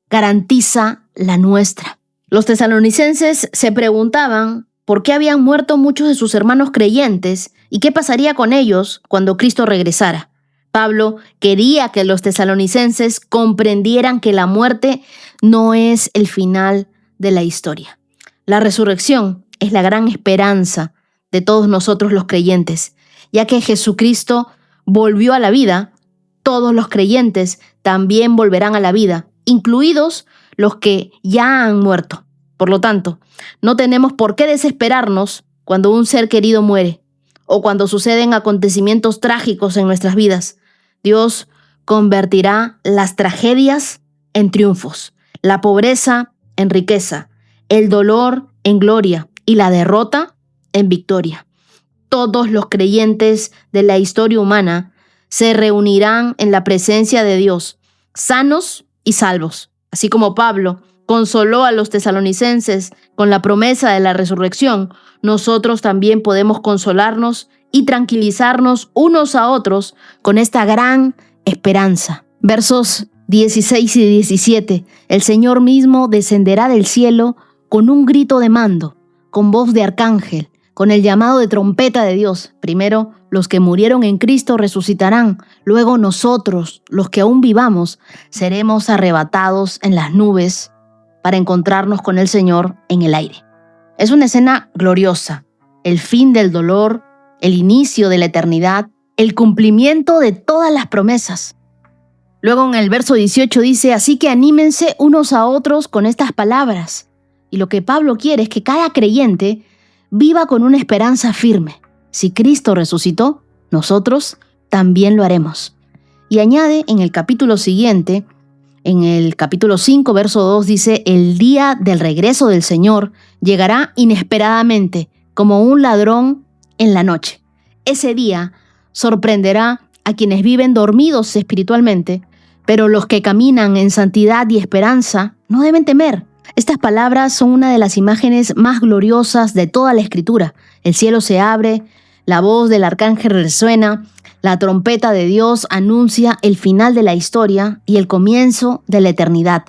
garantiza la nuestra. Los tesalonicenses se preguntaban por qué habían muerto muchos de sus hermanos creyentes y qué pasaría con ellos cuando Cristo regresara. Pablo quería que los tesalonicenses comprendieran que la muerte no es el final de la historia. La resurrección es la gran esperanza de todos nosotros los creyentes, ya que Jesucristo volvió a la vida. Todos los creyentes también volverán a la vida, incluidos los que ya han muerto. Por lo tanto, no tenemos por qué desesperarnos cuando un ser querido muere o cuando suceden acontecimientos trágicos en nuestras vidas. Dios convertirá las tragedias en triunfos, la pobreza en riqueza, el dolor en gloria y la derrota en victoria. Todos los creyentes de la historia humana se reunirán en la presencia de Dios, sanos y salvos. Así como Pablo consoló a los tesalonicenses con la promesa de la resurrección, nosotros también podemos consolarnos y tranquilizarnos unos a otros con esta gran esperanza. Versos 16 y 17. El Señor mismo descenderá del cielo con un grito de mando, con voz de arcángel, con el llamado de trompeta de Dios. Primero, los que murieron en Cristo resucitarán. Luego nosotros, los que aún vivamos, seremos arrebatados en las nubes para encontrarnos con el Señor en el aire. Es una escena gloriosa. El fin del dolor, el inicio de la eternidad, el cumplimiento de todas las promesas. Luego en el verso 18 dice, así que anímense unos a otros con estas palabras. Y lo que Pablo quiere es que cada creyente viva con una esperanza firme. Si Cristo resucitó, nosotros también lo haremos. Y añade en el capítulo siguiente, en el capítulo 5, verso 2, dice, el día del regreso del Señor llegará inesperadamente, como un ladrón en la noche. Ese día sorprenderá a quienes viven dormidos espiritualmente, pero los que caminan en santidad y esperanza no deben temer. Estas palabras son una de las imágenes más gloriosas de toda la Escritura. El cielo se abre, la voz del arcángel resuena, la trompeta de Dios anuncia el final de la historia y el comienzo de la eternidad.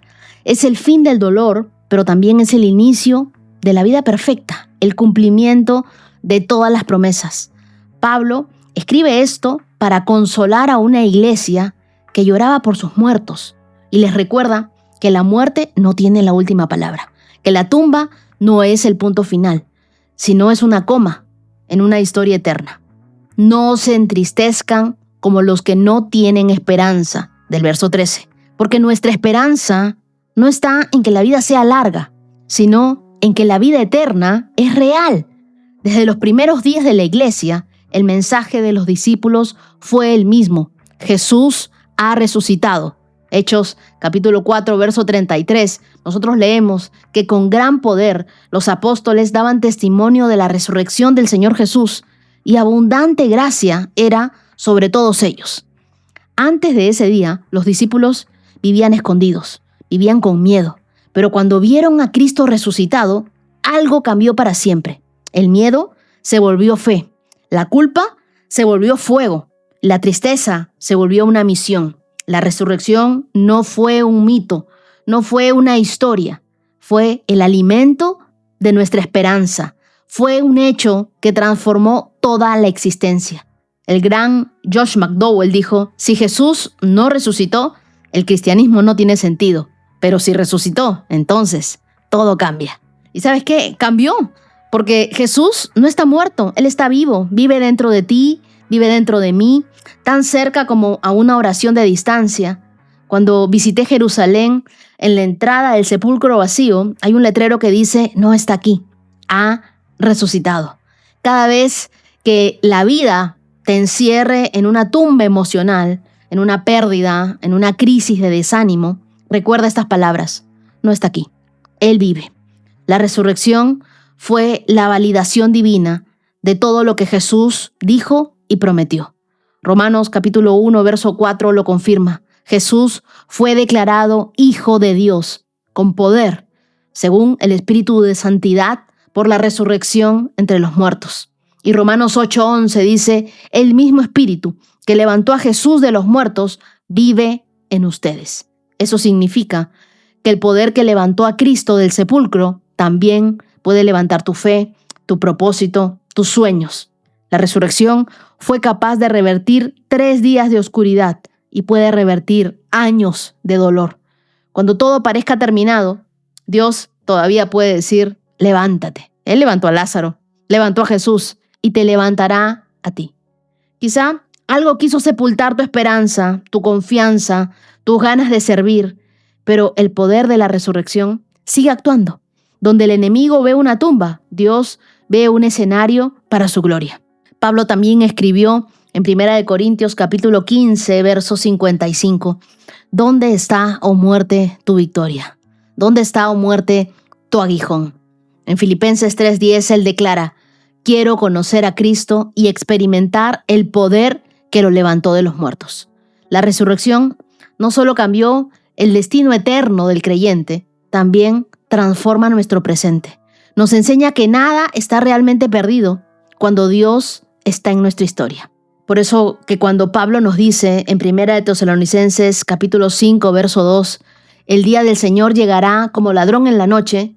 Es el fin del dolor, pero también es el inicio de la vida perfecta, el cumplimiento de todas las promesas. Pablo escribe esto para consolar a una iglesia que lloraba por sus muertos y les recuerda que la muerte no tiene la última palabra, que la tumba no es el punto final, sino es una coma en una historia eterna. No se entristezcan como los que no tienen esperanza, del verso 13, porque nuestra esperanza no está en que la vida sea larga, sino en que la vida eterna es real. Desde los primeros días de la iglesia, el mensaje de los discípulos fue el mismo: Jesús ha resucitado. Hechos capítulo 4, verso 33, nosotros leemos que con gran poder los apóstoles daban testimonio de la resurrección del Señor Jesús y abundante gracia era sobre todos ellos. Antes de ese día, los discípulos vivían escondidos, vivían con miedo, pero cuando vieron a Cristo resucitado, algo cambió para siempre. El miedo se volvió fe, la culpa se volvió fuego, la tristeza se volvió una misión. La resurrección no fue un mito, no fue una historia, fue el alimento de nuestra esperanza. Fue un hecho que transformó toda la existencia. El gran Josh McDowell dijo, si Jesús no resucitó, el cristianismo no tiene sentido. Pero si resucitó, entonces todo cambia. ¿Y sabes qué? Cambió. Porque Jesús no está muerto, Él está vivo, vive dentro de ti, vive dentro de mí, tan cerca como a una oración de distancia. Cuando visité Jerusalén, en la entrada del sepulcro vacío, hay un letrero que dice, no está aquí, ha resucitado. Cada vez que la vida te encierre en una tumba emocional, en una pérdida, en una crisis de desánimo, recuerda estas palabras, no está aquí, Él vive. La resurrección fue la validación divina de todo lo que Jesús dijo y prometió. Romanos capítulo 1, verso 4 lo confirma. Jesús fue declarado Hijo de Dios con poder, según el Espíritu de Santidad, por la resurrección entre los muertos. Y Romanos 8:11 dice, el mismo Espíritu que levantó a Jesús de los muertos vive en ustedes. Eso significa que el poder que levantó a Cristo del sepulcro también puede levantar tu fe, tu propósito, tus sueños. La resurrección fue capaz de revertir 3 días de oscuridad y puede revertir años de dolor. Cuando todo parezca terminado, Dios todavía puede decir, levántate. Él levantó a Lázaro, levantó a Jesús y te levantará a ti. Quizá algo quiso sepultar tu esperanza, tu confianza, tus ganas de servir, pero el poder de la resurrección sigue actuando. Donde el enemigo ve una tumba, Dios ve un escenario para su gloria. Pablo también escribió en 1 Corintios capítulo 15, verso 55, ¿dónde está, oh muerte, tu victoria? ¿Dónde está, oh muerte, tu aguijón? En Filipenses 3:10 él declara, quiero conocer a Cristo y experimentar el poder que lo levantó de los muertos. La resurrección no solo cambió el destino eterno del creyente, también transforma nuestro presente. Nos enseña que nada está realmente perdido cuando Dios está en nuestra historia. Por eso que cuando Pablo nos dice en 1 Tesalonicenses capítulo 5, verso 2, el día del Señor llegará como ladrón en la noche,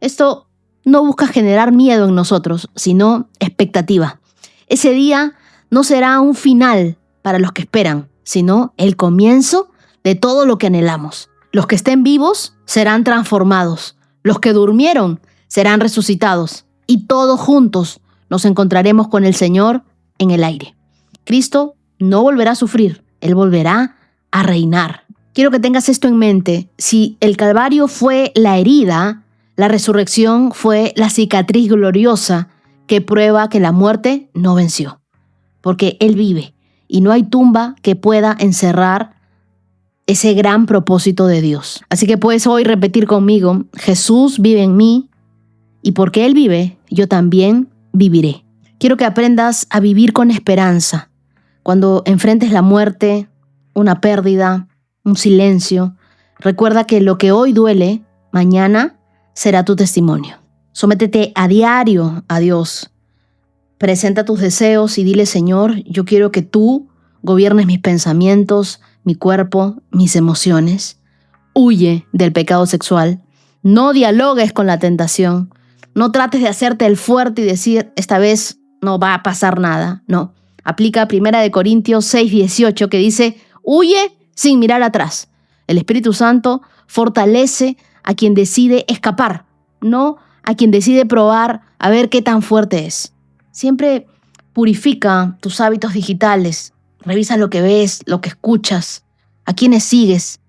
esto no busca generar miedo en nosotros, sino expectativa. Ese día no será un final para los que esperan, sino el comienzo de todo lo que anhelamos. Los que estén vivos serán transformados, los que durmieron serán resucitados y todos juntos nos encontraremos con el Señor en el aire. Cristo no volverá a sufrir, Él volverá a reinar. Quiero que tengas esto en mente. Si el Calvario fue la herida, la resurrección fue la cicatriz gloriosa que prueba que la muerte no venció. Porque Él vive y no hay tumba que pueda encerrar ese gran propósito de Dios. Así que puedes hoy repetir conmigo, Jesús vive en mí y porque Él vive, yo también viviré. Quiero que aprendas a vivir con esperanza. Cuando enfrentes la muerte, una pérdida, un silencio, recuerda que lo que hoy duele, mañana será tu testimonio. Sométete a diario a Dios. Presenta tus deseos y dile, Señor, yo quiero que tú gobiernes mis pensamientos, mi cuerpo, mis emociones. Huye del pecado sexual. No dialogues con la tentación. No trates de hacerte el fuerte y decir, esta vez no va a pasar nada. No. Aplica 1 Corintios 6:18 que dice, huye sin mirar atrás. El Espíritu Santo fortalece a quien decide escapar, no a quien decide probar a ver qué tan fuerte es. Siempre purifica tus hábitos digitales. Revisa lo que ves, lo que escuchas, a quienes sigues.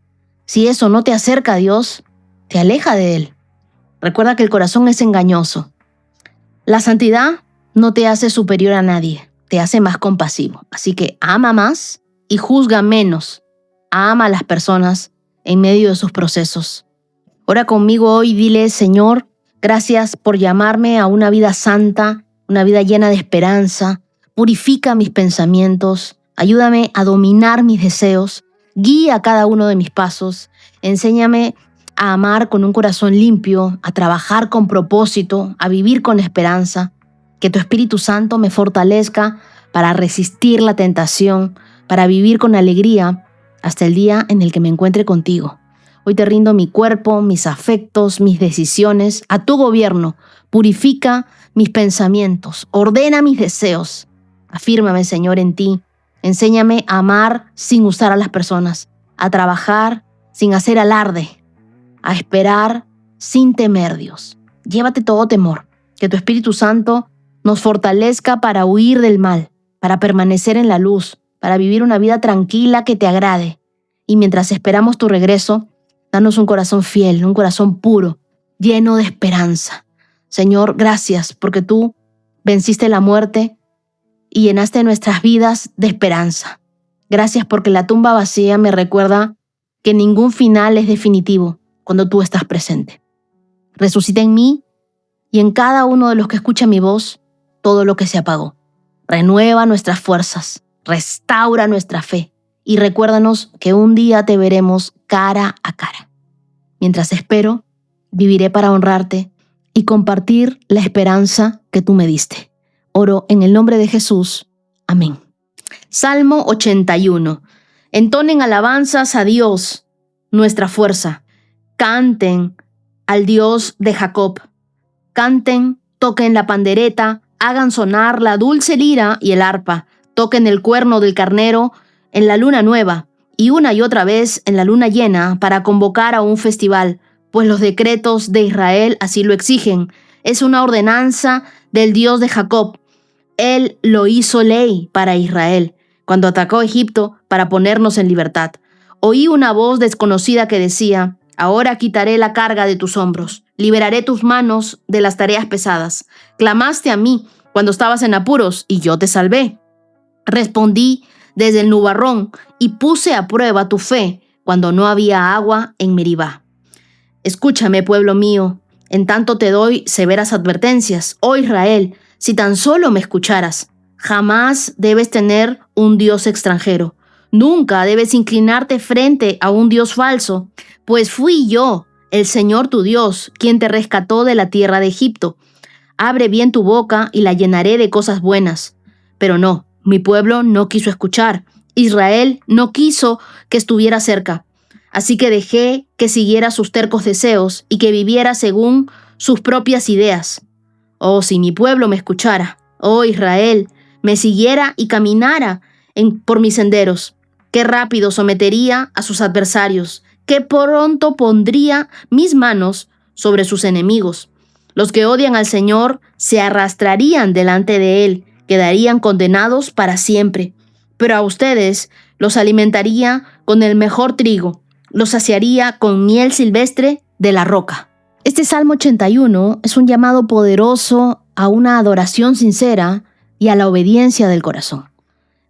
Si eso no te acerca a Dios, te aleja de Él. Recuerda que el corazón es engañoso. La santidad no te hace superior a nadie, te hace más compasivo. Así que ama más y juzga menos. Ama a las personas en medio de sus procesos. Ora conmigo hoy y dile, Señor, gracias por llamarme a una vida santa, una vida llena de esperanza, Purifica mis pensamientos, ayúdame a dominar mis deseos, guía cada uno de mis pasos, enséñame a amar con un corazón limpio, a trabajar con propósito, a vivir con esperanza. Que tu Espíritu Santo me fortalezca para resistir la tentación, para vivir con alegría hasta el día en el que me encuentre contigo. Hoy te rindo mi cuerpo, mis afectos, mis decisiones a tu gobierno. Purifica mis pensamientos, ordena mis deseos. Afírmame, Señor, en ti. Enséñame a amar sin usar a las personas, a trabajar sin hacer alarde, a esperar sin temer, Dios. Llévate todo temor. Que tu Espíritu Santo nos fortalezca para huir del mal, para permanecer en la luz, para vivir una vida tranquila que te agrade. Y mientras esperamos tu regreso, danos un corazón fiel, un corazón puro, lleno de esperanza. Señor, gracias porque tú venciste la muerte y llenaste nuestras vidas de esperanza. Gracias porque la tumba vacía me recuerda que ningún final es definitivo cuando tú estás presente. Resucita en mí y en cada uno de los que escucha mi voz todo lo que se apagó. Renueva nuestras fuerzas, restaura nuestra fe y recuérdanos que un día te veremos cara a cara. Mientras espero, viviré para honrarte y compartir la esperanza que tú me diste. Oro en el nombre de Jesús. Amén. Salmo 81. Entonen alabanzas a Dios, nuestra fuerza. Canten al Dios de Jacob. Canten, toquen la pandereta, hagan sonar la dulce lira y el arpa. Toquen el cuerno del carnero en la luna nueva y una y otra vez en la luna llena para convocar a un festival, pues los decretos de Israel así lo exigen. Es una ordenanza del Dios de Jacob. Él lo hizo ley para Israel, cuando atacó a Egipto para ponernos en libertad. Oí una voz desconocida que decía: ahora quitaré la carga de tus hombros, liberaré tus manos de las tareas pesadas. Clamaste a mí cuando estabas en apuros y yo te salvé. Respondí desde el nubarrón y puse a prueba tu fe cuando no había agua en Meribá. Escúchame, pueblo mío, en tanto te doy severas advertencias. Oh Israel, si tan solo me escucharas. Jamás debes tener un Dios extranjero. Nunca debes inclinarte frente a un Dios falso, pues fui yo, el Señor tu Dios, quien te rescató de la tierra de Egipto. Abre bien tu boca y la llenaré de cosas buenas. Pero no, mi pueblo no quiso escuchar. Israel no quiso que estuviera cerca. Así que dejé que siguiera sus tercos deseos y que viviera según sus propias ideas. Oh, si mi pueblo me escuchara, oh Israel, me siguiera y caminara por mis senderos, qué rápido sometería a sus adversarios, qué pronto pondría mis manos sobre sus enemigos. Los que odian al Señor se arrastrarían delante de Él, quedarían condenados para siempre. Pero a ustedes los alimentaría con el mejor trigo, los saciaría con miel silvestre de la roca. Este Salmo 81 es un llamado poderoso a una adoración sincera y a la obediencia del corazón.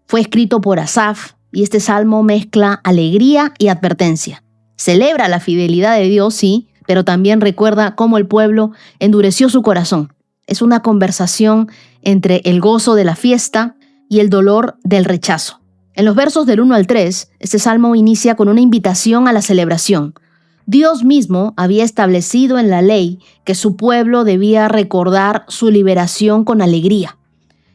Fue escrito por Asaf y este salmo mezcla alegría y advertencia. Celebra la fidelidad de Dios, sí, pero también recuerda cómo el pueblo endureció su corazón. Es una conversación entre el gozo de la fiesta y el dolor del rechazo. En los versos del 1 al 3, este salmo inicia con una invitación a la celebración. Dios mismo había establecido en la ley que su pueblo debía recordar su liberación con alegría.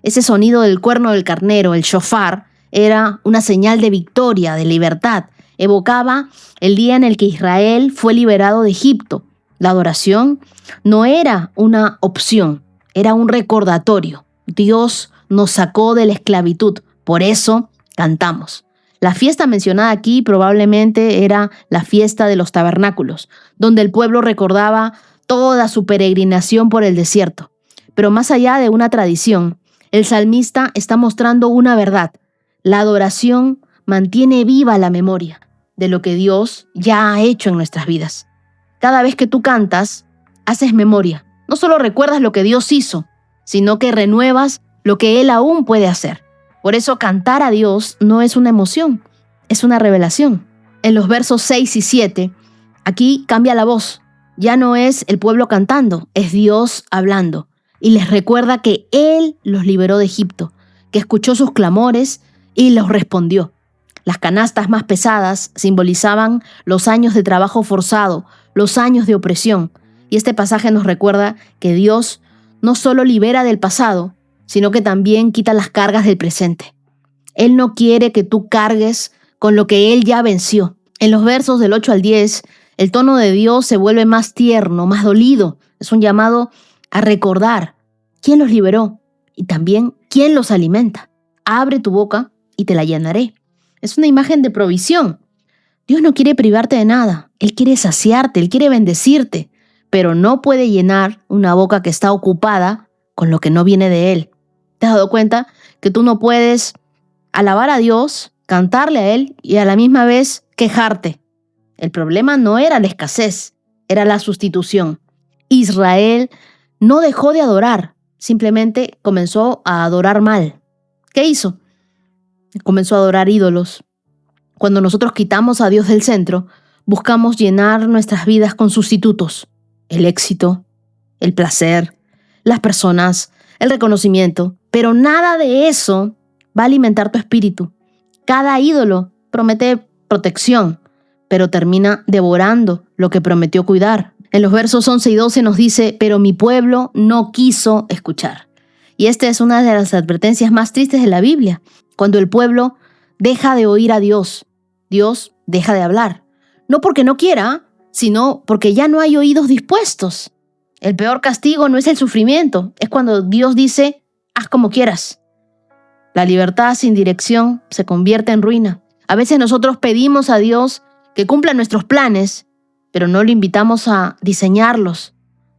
Ese sonido del cuerno del carnero, el shofar, era una señal de victoria, de libertad. Evocaba el día en el que Israel fue liberado de Egipto. La adoración no era una opción, era un recordatorio. Dios nos sacó de la esclavitud, por eso cantamos. La fiesta mencionada aquí probablemente era la fiesta de los tabernáculos, donde el pueblo recordaba toda su peregrinación por el desierto. Pero más allá de una tradición, el salmista está mostrando una verdad. La adoración mantiene viva la memoria de lo que Dios ya ha hecho en nuestras vidas. Cada vez que tú cantas, haces memoria. No solo recuerdas lo que Dios hizo, sino que renuevas lo que Él aún puede hacer. Por eso cantar a Dios no es una emoción, es una revelación. En los versos 6 y 7, aquí cambia la voz. Ya no es el pueblo cantando, es Dios hablando. Y les recuerda que Él los liberó de Egipto, que escuchó sus clamores y los respondió. Las canastas más pesadas simbolizaban los años de trabajo forzado, los años de opresión. Y este pasaje nos recuerda que Dios no solo libera del pasado, sino que también quita las cargas del presente. Él no quiere que tú cargues con lo que Él ya venció. En los versos del 8 al 10, el tono de Dios se vuelve más tierno, más dolido. Es un llamado a recordar quién los liberó y también quién los alimenta. Abre tu boca y te la llenaré. Es una imagen de provisión. Dios no quiere privarte de nada. Él quiere saciarte, Él quiere bendecirte, pero no puede llenar una boca que está ocupada con lo que no viene de Él. ¿Te has dado cuenta que tú no puedes alabar a Dios, cantarle a Él y a la misma vez quejarte? El problema no era la escasez, era la sustitución. Israel no dejó de adorar, simplemente comenzó a adorar mal. ¿Qué hizo? Comenzó a adorar ídolos. Cuando nosotros quitamos a Dios del centro, buscamos llenar nuestras vidas con sustitutos. El éxito, el placer, las personas, el reconocimiento. Pero nada de eso va a alimentar tu espíritu. Cada ídolo promete protección, pero termina devorando lo que prometió cuidar. En los versos 11 y 12 nos dice, pero mi pueblo no quiso escuchar. Y esta es una de las advertencias más tristes de la Biblia. Cuando el pueblo deja de oír a Dios, Dios deja de hablar. No porque no quiera, sino porque ya no hay oídos dispuestos. El peor castigo no es el sufrimiento, es cuando Dios dice, haz como quieras. La libertad sin dirección se convierte en ruina. A veces nosotros pedimos a Dios que cumpla nuestros planes, pero no le invitamos a diseñarlos.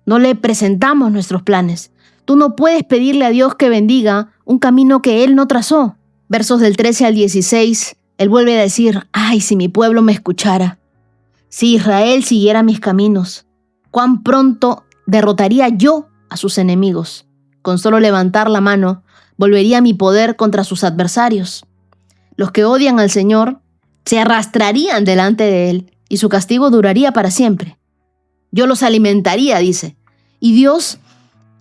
No le presentamos nuestros planes. Tú no puedes pedirle a Dios que bendiga un camino que Él no trazó. Versos del 13 al 16, Él vuelve a decir, ay, si mi pueblo me escuchara, si Israel siguiera mis caminos, cuán pronto derrotaría yo a sus enemigos. Con solo levantar la mano, volvería mi poder contra sus adversarios. Los que odian al Señor se arrastrarían delante de Él y su castigo duraría para siempre. Yo los alimentaría, dice. Y Dios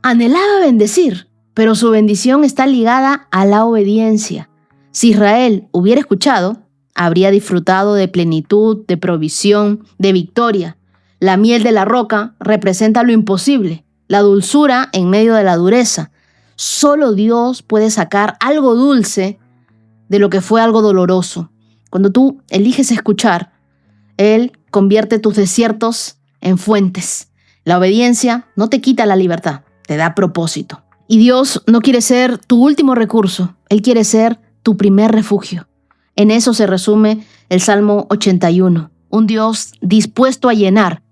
anhelaba bendecir, pero su bendición está ligada a la obediencia. Si Israel hubiera escuchado, habría disfrutado de plenitud, de provisión, de victoria. La miel de la roca representa lo imposible, la dulzura en medio de la dureza. Solo Dios puede sacar algo dulce de lo que fue algo doloroso. Cuando tú eliges escuchar, Él convierte tus desiertos en fuentes. La obediencia no te quita la libertad, te da propósito. Y Dios no quiere ser tu último recurso, Él quiere ser tu primer refugio. En eso se resume el Salmo 81. Un Dios dispuesto a llenar,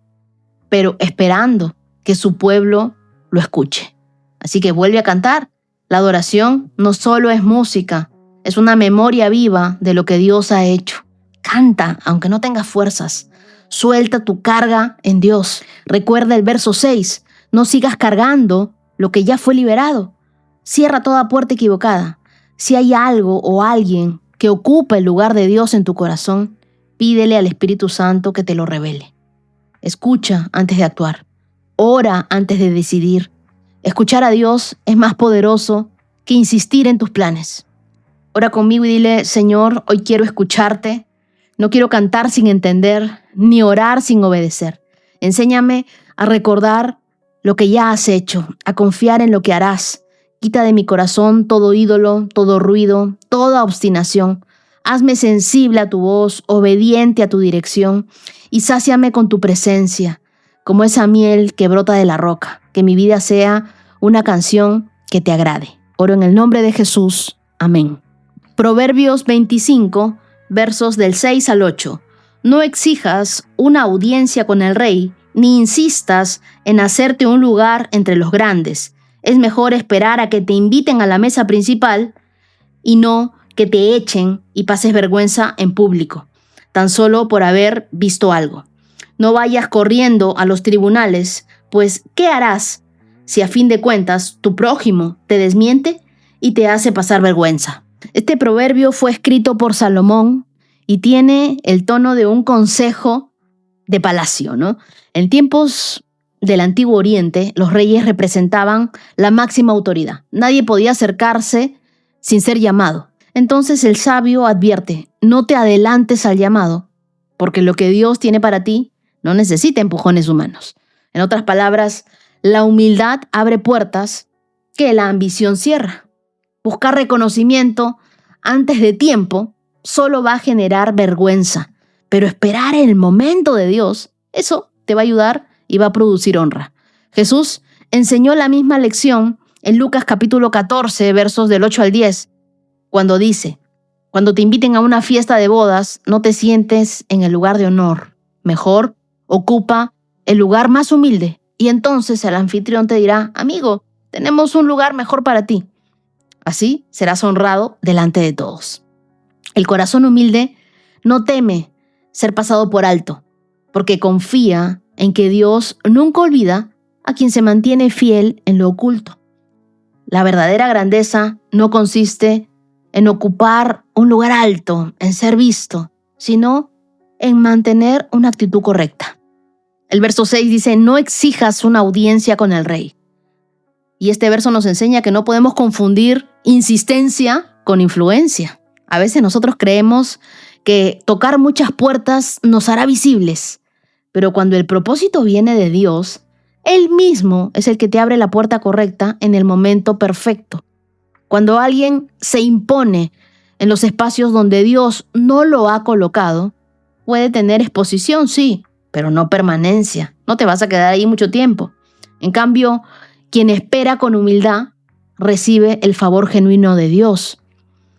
pero esperando que su pueblo lo escuche. Así que vuelve a cantar. La adoración no solo es música, es una memoria viva de lo que Dios ha hecho. Canta, aunque no tengas fuerzas. Suelta tu carga en Dios. Recuerda el verso 6. No sigas cargando lo que ya fue liberado. Cierra toda puerta equivocada. Si hay algo o alguien que ocupa el lugar de Dios en tu corazón, pídele al Espíritu Santo que te lo revele. Escucha antes de actuar. Ora antes de decidir. Escuchar a Dios es más poderoso que insistir en tus planes. Ora conmigo y dile, Señor, hoy quiero escucharte. No quiero cantar sin entender, ni orar sin obedecer. Enséñame a recordar lo que ya has hecho, a confiar en lo que harás. Quita de mi corazón todo ídolo, todo ruido, toda obstinación. Hazme sensible a tu voz, obediente a tu dirección, y sáciame con tu presencia, como esa miel que brota de la roca. Que mi vida sea una canción que te agrade. Oro en el nombre de Jesús. Amén. Proverbios 25, versos del 6 al 8. No exijas una audiencia con el rey, ni insistas en hacerte un lugar entre los grandes. Es mejor esperar a que te inviten a la mesa principal y no que te echen y pases vergüenza en público, tan solo por haber visto algo. No vayas corriendo a los tribunales, pues ¿qué harás si a fin de cuentas tu prójimo te desmiente y te hace pasar vergüenza? Este proverbio fue escrito por Salomón y tiene el tono de un consejo de palacio, ¿no? En tiempos del Antiguo Oriente, los reyes representaban la máxima autoridad. Nadie podía acercarse sin ser llamado. Entonces el sabio advierte, no te adelantes al llamado, porque lo que Dios tiene para ti no necesita empujones humanos. En otras palabras, la humildad abre puertas que la ambición cierra. Buscar reconocimiento antes de tiempo solo va a generar vergüenza, pero esperar el momento de Dios, eso te va a ayudar y va a producir honra. Jesús enseñó la misma lección en Lucas capítulo 14, versos del 8 al 10, cuando dice, cuando te inviten a una fiesta de bodas, no te sientes en el lugar de honor. Mejor, ocupa el lugar más humilde y entonces el anfitrión te dirá, amigo, tenemos un lugar mejor para ti. Así serás honrado delante de todos. El corazón humilde no teme ser pasado por alto, porque confía en que Dios nunca olvida a quien se mantiene fiel en lo oculto. La verdadera grandeza no consiste en ocupar un lugar alto, en ser visto, sino en mantener una actitud correcta. El verso 6 dice, no exijas una audiencia con el rey. Y este verso nos enseña que no podemos confundir insistencia con influencia. A veces nosotros creemos que tocar muchas puertas nos hará visibles, pero cuando el propósito viene de Dios, Él mismo es el que te abre la puerta correcta en el momento perfecto. Cuando alguien se impone en los espacios donde Dios no lo ha colocado, puede tener exposición, sí, pero no permanencia. No te vas a quedar ahí mucho tiempo. En cambio, quien espera con humildad recibe el favor genuino de Dios.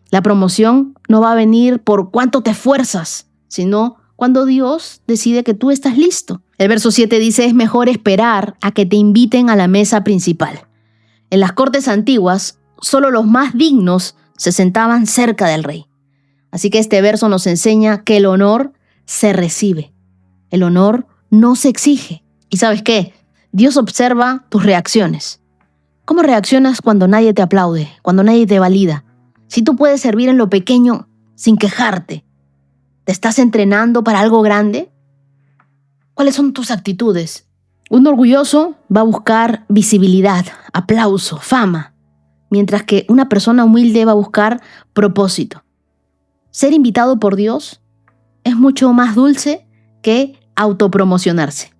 La promoción no va a venir por cuánto te esfuerzas, sino cuando Dios decide que tú estás listo. El verso 7 dice, es mejor esperar a que te inviten a la mesa principal. En las cortes antiguas, solo los más dignos se sentaban cerca del rey. Así que este verso nos enseña que el honor se recibe. El honor no se exige. ¿Y sabes qué? Dios observa tus reacciones. ¿Cómo reaccionas cuando nadie te aplaude, cuando nadie te valida? Si tú puedes servir en lo pequeño sin quejarte, ¿te estás entrenando para algo grande? ¿Cuáles son tus actitudes? Un orgulloso va a buscar visibilidad, aplauso, fama, mientras que una persona humilde va a buscar propósito. Ser invitado por Dios es mucho más dulce que autopromocionarse.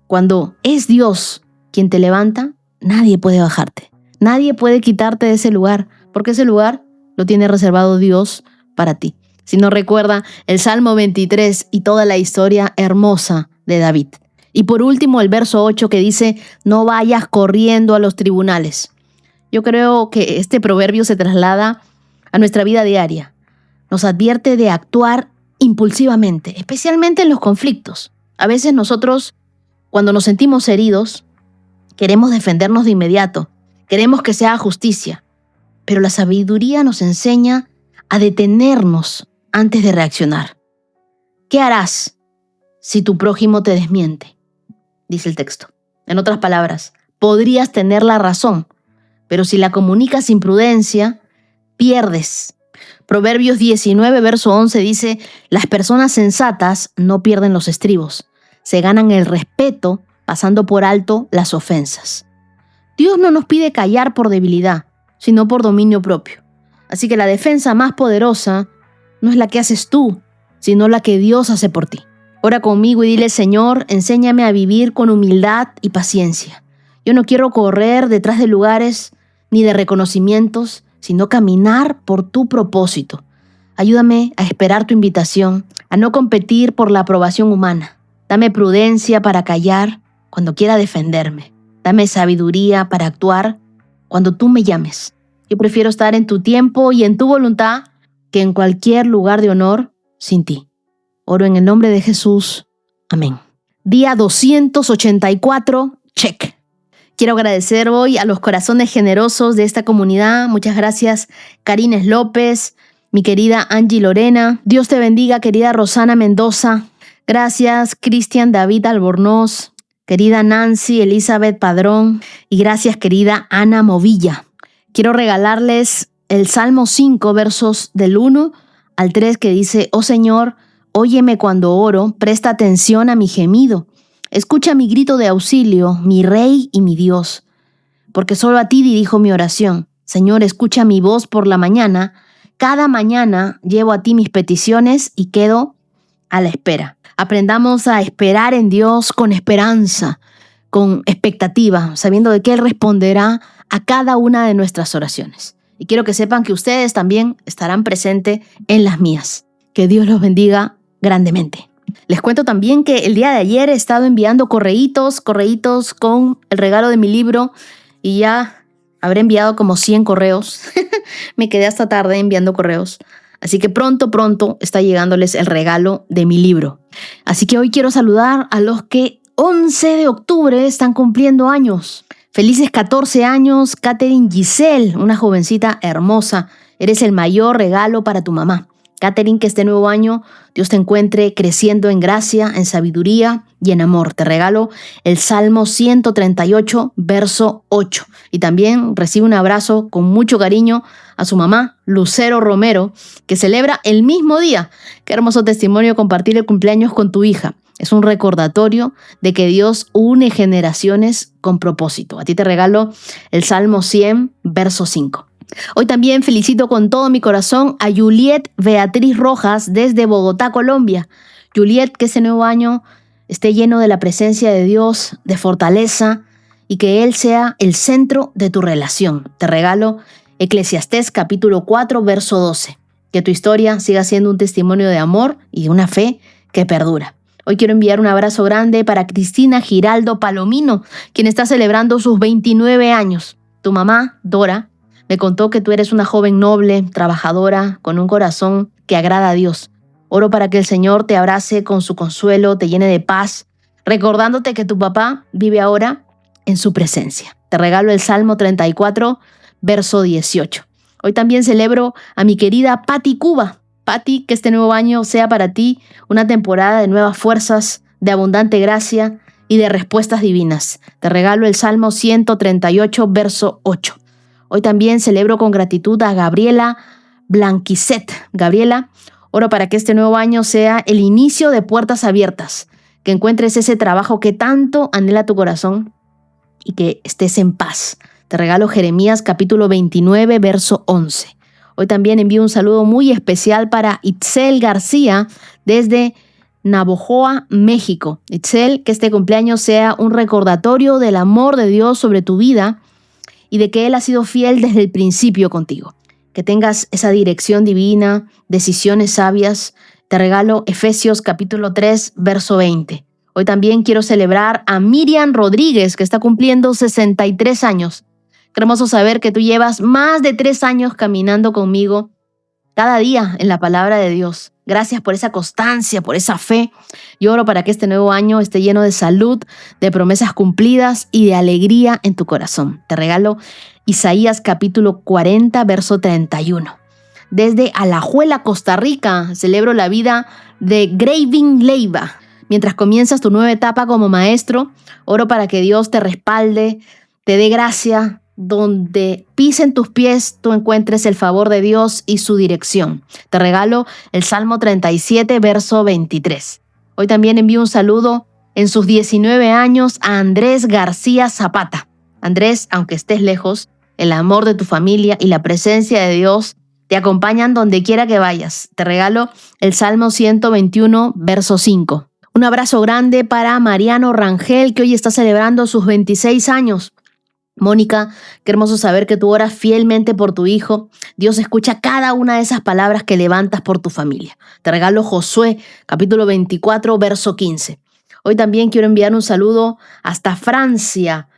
Cuando es Dios quien te levanta, nadie puede bajarte. Nadie puede quitarte de ese lugar, porque ese lugar lo tiene reservado Dios para ti. Si no recuerda el Salmo 23 y toda la historia hermosa de David. Y por último el verso 8 que dice, no vayas corriendo a los tribunales. Yo creo que este proverbio se traslada a nuestra vida diaria. Nos advierte de actuar impulsivamente, especialmente en los conflictos. A veces nosotros, cuando nos sentimos heridos, queremos defendernos de inmediato, queremos que se haga justicia, pero la sabiduría nos enseña a detenernos antes de reaccionar. ¿Qué harás si tu prójimo te desmiente? Dice el texto. En otras palabras, podrías tener la razón, pero si la comunicas sin prudencia, pierdes. Proverbios 19, verso 11 dice, las personas sensatas no pierden los estribos, se ganan el respeto pasando por alto las ofensas. Dios no nos pide callar por debilidad, sino por dominio propio. Así que la defensa más poderosa no es la que haces tú, sino la que Dios hace por ti. Ora conmigo y dile, Señor, enséñame a vivir con humildad y paciencia. Yo no quiero correr detrás de lugares ni de reconocimientos, sino caminar por tu propósito. Ayúdame a esperar tu invitación, a no competir por la aprobación humana. Dame prudencia para callar cuando quiera defenderme. Dame sabiduría para actuar cuando tú me llames. Yo prefiero estar en tu tiempo y en tu voluntad que en cualquier lugar de honor sin ti. Oro en el nombre de Jesús. Amén. Día 284, check. Quiero agradecer hoy a los corazones generosos de esta comunidad. Muchas gracias, Karines López, mi querida Angie Lorena. Dios te bendiga, querida Rosana Mendoza. Gracias, Cristian David Albornoz, querida Nancy Elizabeth Padrón y gracias, querida Ana Movilla. Quiero regalarles el Salmo 5, versos del 1 al 3 que dice, oh Señor, óyeme cuando oro, presta atención a mi gemido. Escucha mi grito de auxilio, mi Rey y mi Dios, porque solo a ti dirijo mi oración. Señor, escucha mi voz por la mañana. Cada mañana llevo a ti mis peticiones y quedo a la espera. Aprendamos a esperar en Dios con esperanza, con expectativa, sabiendo de que Él responderá a cada una de nuestras oraciones. Y quiero que sepan que ustedes también estarán presentes en las mías. Que Dios los bendiga grandemente. Les cuento también que el día de ayer he estado enviando correitos con el regalo de mi libro y ya habré enviado como 100 correos. Me quedé hasta tarde enviando correos. Así que pronto está llegándoles el regalo de mi libro. Así que hoy quiero saludar a los que 11 de octubre están cumpliendo años. Felices 14 años, Catherine Giselle, una jovencita hermosa. Eres el mayor regalo para tu mamá. Catherine, que este nuevo año Dios te encuentre creciendo en gracia, en sabiduría y en amor. Te regalo el Salmo 138, verso 8. Y también recibe un abrazo con mucho cariño a su mamá, Lucero Romero, que celebra el mismo día. Qué hermoso testimonio compartir el cumpleaños con tu hija. Es un recordatorio de que Dios une generaciones con propósito. A ti te regalo el Salmo 100, verso 5. Hoy también felicito con todo mi corazón a Juliet Beatriz Rojas desde Bogotá, Colombia. Juliet, que este nuevo año esté lleno de la presencia de Dios, de fortaleza y que Él sea el centro de tu relación. Te regalo Eclesiastés capítulo 4, verso 12. Que tu historia siga siendo un testimonio de amor y de una fe que perdura. Hoy quiero enviar un abrazo grande para Cristina Giraldo Palomino, quien está celebrando sus 29 años. Tu mamá, Dora, me contó que tú eres una joven noble, trabajadora, con un corazón que agrada a Dios. Oro para que el Señor te abrace con su consuelo, te llene de paz, recordándote que tu papá vive ahora en su presencia. Te regalo el Salmo 34, verso 18. Hoy también celebro a mi querida Patti Cuba. Patti, que este nuevo año sea para ti una temporada de nuevas fuerzas, de abundante gracia y de respuestas divinas. Te regalo el Salmo 138, verso 8. Hoy también celebro con gratitud a Gabriela Blanquicet. Gabriela, oro para que este nuevo año sea el inicio de puertas abiertas, que encuentres ese trabajo que tanto anhela tu corazón y que estés en paz. Te regalo Jeremías capítulo 29, verso 11. Hoy también envío un saludo muy especial para Itzel García desde Navojoa, México. Itzel, que este cumpleaños sea un recordatorio del amor de Dios sobre tu vida y de que Él ha sido fiel desde el principio contigo. Que tengas esa dirección divina, decisiones sabias. Te regalo Efesios capítulo 3, verso 20. Hoy también quiero celebrar a Miriam Rodríguez, que está cumpliendo 63 años. Qué hermoso saber que tú llevas más de 3 años caminando conmigo cada día en la palabra de Dios. Gracias por esa constancia, por esa fe. Yo oro para que este nuevo año esté lleno de salud, de promesas cumplidas y de alegría en tu corazón. Te regalo Isaías capítulo 40, verso 31. Desde Alajuela, Costa Rica, celebro la vida de Graving Leiva. Mientras comienzas tu nueva etapa como maestro, oro para que Dios te respalde, te dé gracia. Donde pisen tus pies, tú encuentres el favor de Dios y su dirección. Te regalo el Salmo 37, verso 23. Hoy también envío un saludo en sus 19 años a Andrés García Zapata. Andrés, aunque estés lejos, el amor de tu familia y la presencia de Dios te acompañan donde quiera que vayas. Te regalo el Salmo 121, verso 5. Un abrazo grande para Mariano Rangel, que hoy está celebrando sus 26 años. Mónica, qué hermoso saber que tú oras fielmente por tu hijo. Dios escucha cada una de esas palabras que levantas por tu familia. Te regalo Josué, capítulo 24, verso 15. Hoy también quiero enviar un saludo hasta Francia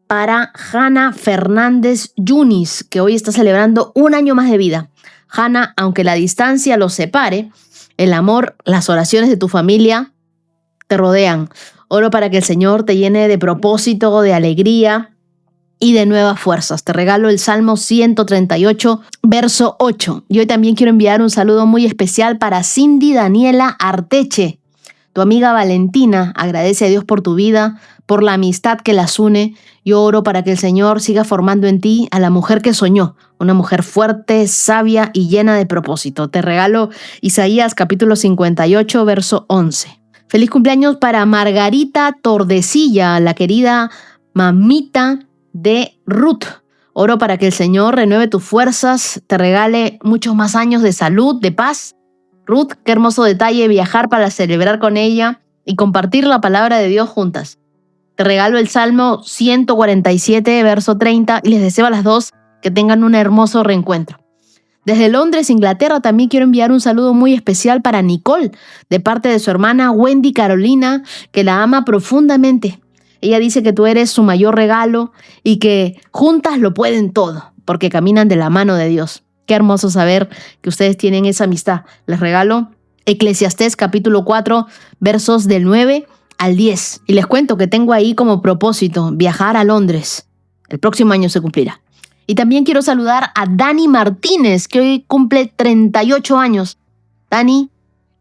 para Hanna Fernández Yunis, que hoy está celebrando 1 año más de vida. Hanna, aunque la distancia los separe, el amor, las oraciones de tu familia te rodean. Oro para que el Señor te llene de propósito, de alegría y de nuevas fuerzas. Te regalo el Salmo 138, verso 8. Y hoy también quiero enviar un saludo muy especial para Cindy Daniela Arteche. Tu amiga Valentina agradece a Dios por tu vida, por la amistad que las une. Yo oro para que el Señor siga formando en ti a la mujer que soñó, una mujer fuerte, sabia y llena de propósito. Te regalo Isaías capítulo 58, verso 11. Feliz cumpleaños para Margarita Tordesilla, la querida mamita de Ruth. Oro para que el Señor renueve tus fuerzas, te regale muchos más años de salud, de paz. Ruth, qué hermoso detalle viajar para celebrar con ella y compartir la palabra de Dios juntas. Te regalo el Salmo 147, verso 30, y les deseo a las dos que tengan un hermoso reencuentro. Desde Londres, Inglaterra, también quiero enviar un saludo muy especial para Nicole, de parte de su hermana Wendy Carolina, que la ama profundamente. Ella dice que tú eres su mayor regalo y que juntas lo pueden todo, porque caminan de la mano de Dios. Qué hermoso saber que ustedes tienen esa amistad. Les regalo Eclesiastés capítulo 4, versos del 9 al 10. Y les cuento que tengo ahí como propósito viajar a Londres. El próximo año se cumplirá. Y también quiero saludar a Dani Martínez, que hoy cumple 38 años. Dani,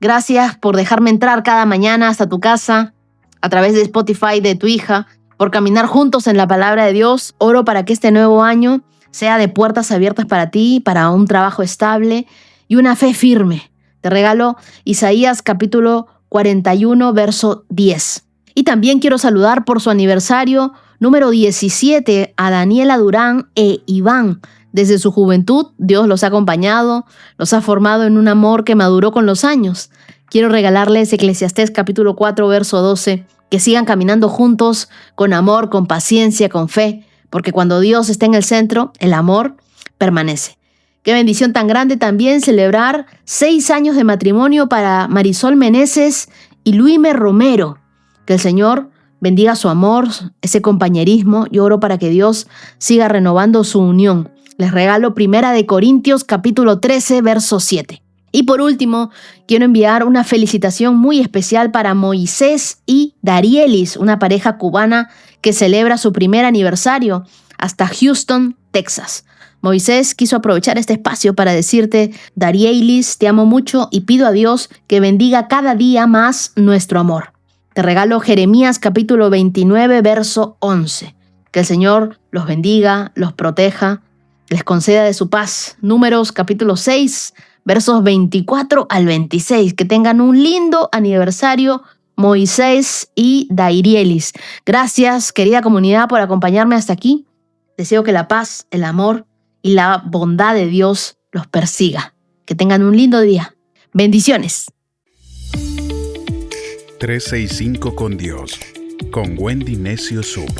gracias por dejarme entrar cada mañana hasta tu casa, a través de Spotify de tu hija, por caminar juntos en la palabra de Dios. Oro para que este nuevo año sea de puertas abiertas para ti, para un trabajo estable y una fe firme. Te regalo Isaías capítulo 41, verso 10. Y también quiero saludar por su aniversario número 17 a Daniela Durán e Iván. Desde su juventud, Dios los ha acompañado, los ha formado en un amor que maduró con los años. Quiero regalarles Eclesiastés capítulo 4, verso 12, que sigan caminando juntos con amor, con paciencia, con fe, porque cuando Dios está en el centro, el amor permanece. Qué bendición tan grande también celebrar 6 años de matrimonio para Marisol Meneses y Luime Romero. Que el Señor bendiga su amor, ese compañerismo. Yo oro para que Dios siga renovando su unión. Les regalo 1 Corintios capítulo 13, verso 7. Y por último, quiero enviar una felicitación muy especial para Moisés y Darielis, una pareja cubana que celebra su primer aniversario hasta Houston, Texas. Moisés quiso aprovechar este espacio para decirte: Darielis, te amo mucho y pido a Dios que bendiga cada día más nuestro amor. Te regalo Jeremías capítulo 29, verso 11. Que el Señor los bendiga, los proteja, les conceda de su paz. Números capítulo 6, versos 24 al 26. Que tengan un lindo aniversario, Moisés y Darielis. Gracias, querida comunidad, por acompañarme hasta aquí. Deseo que la paz, el amor y la bondad de Dios los persiga. Que tengan un lindo día. Bendiciones. 365 con Dios, con Wendy Necio Sub.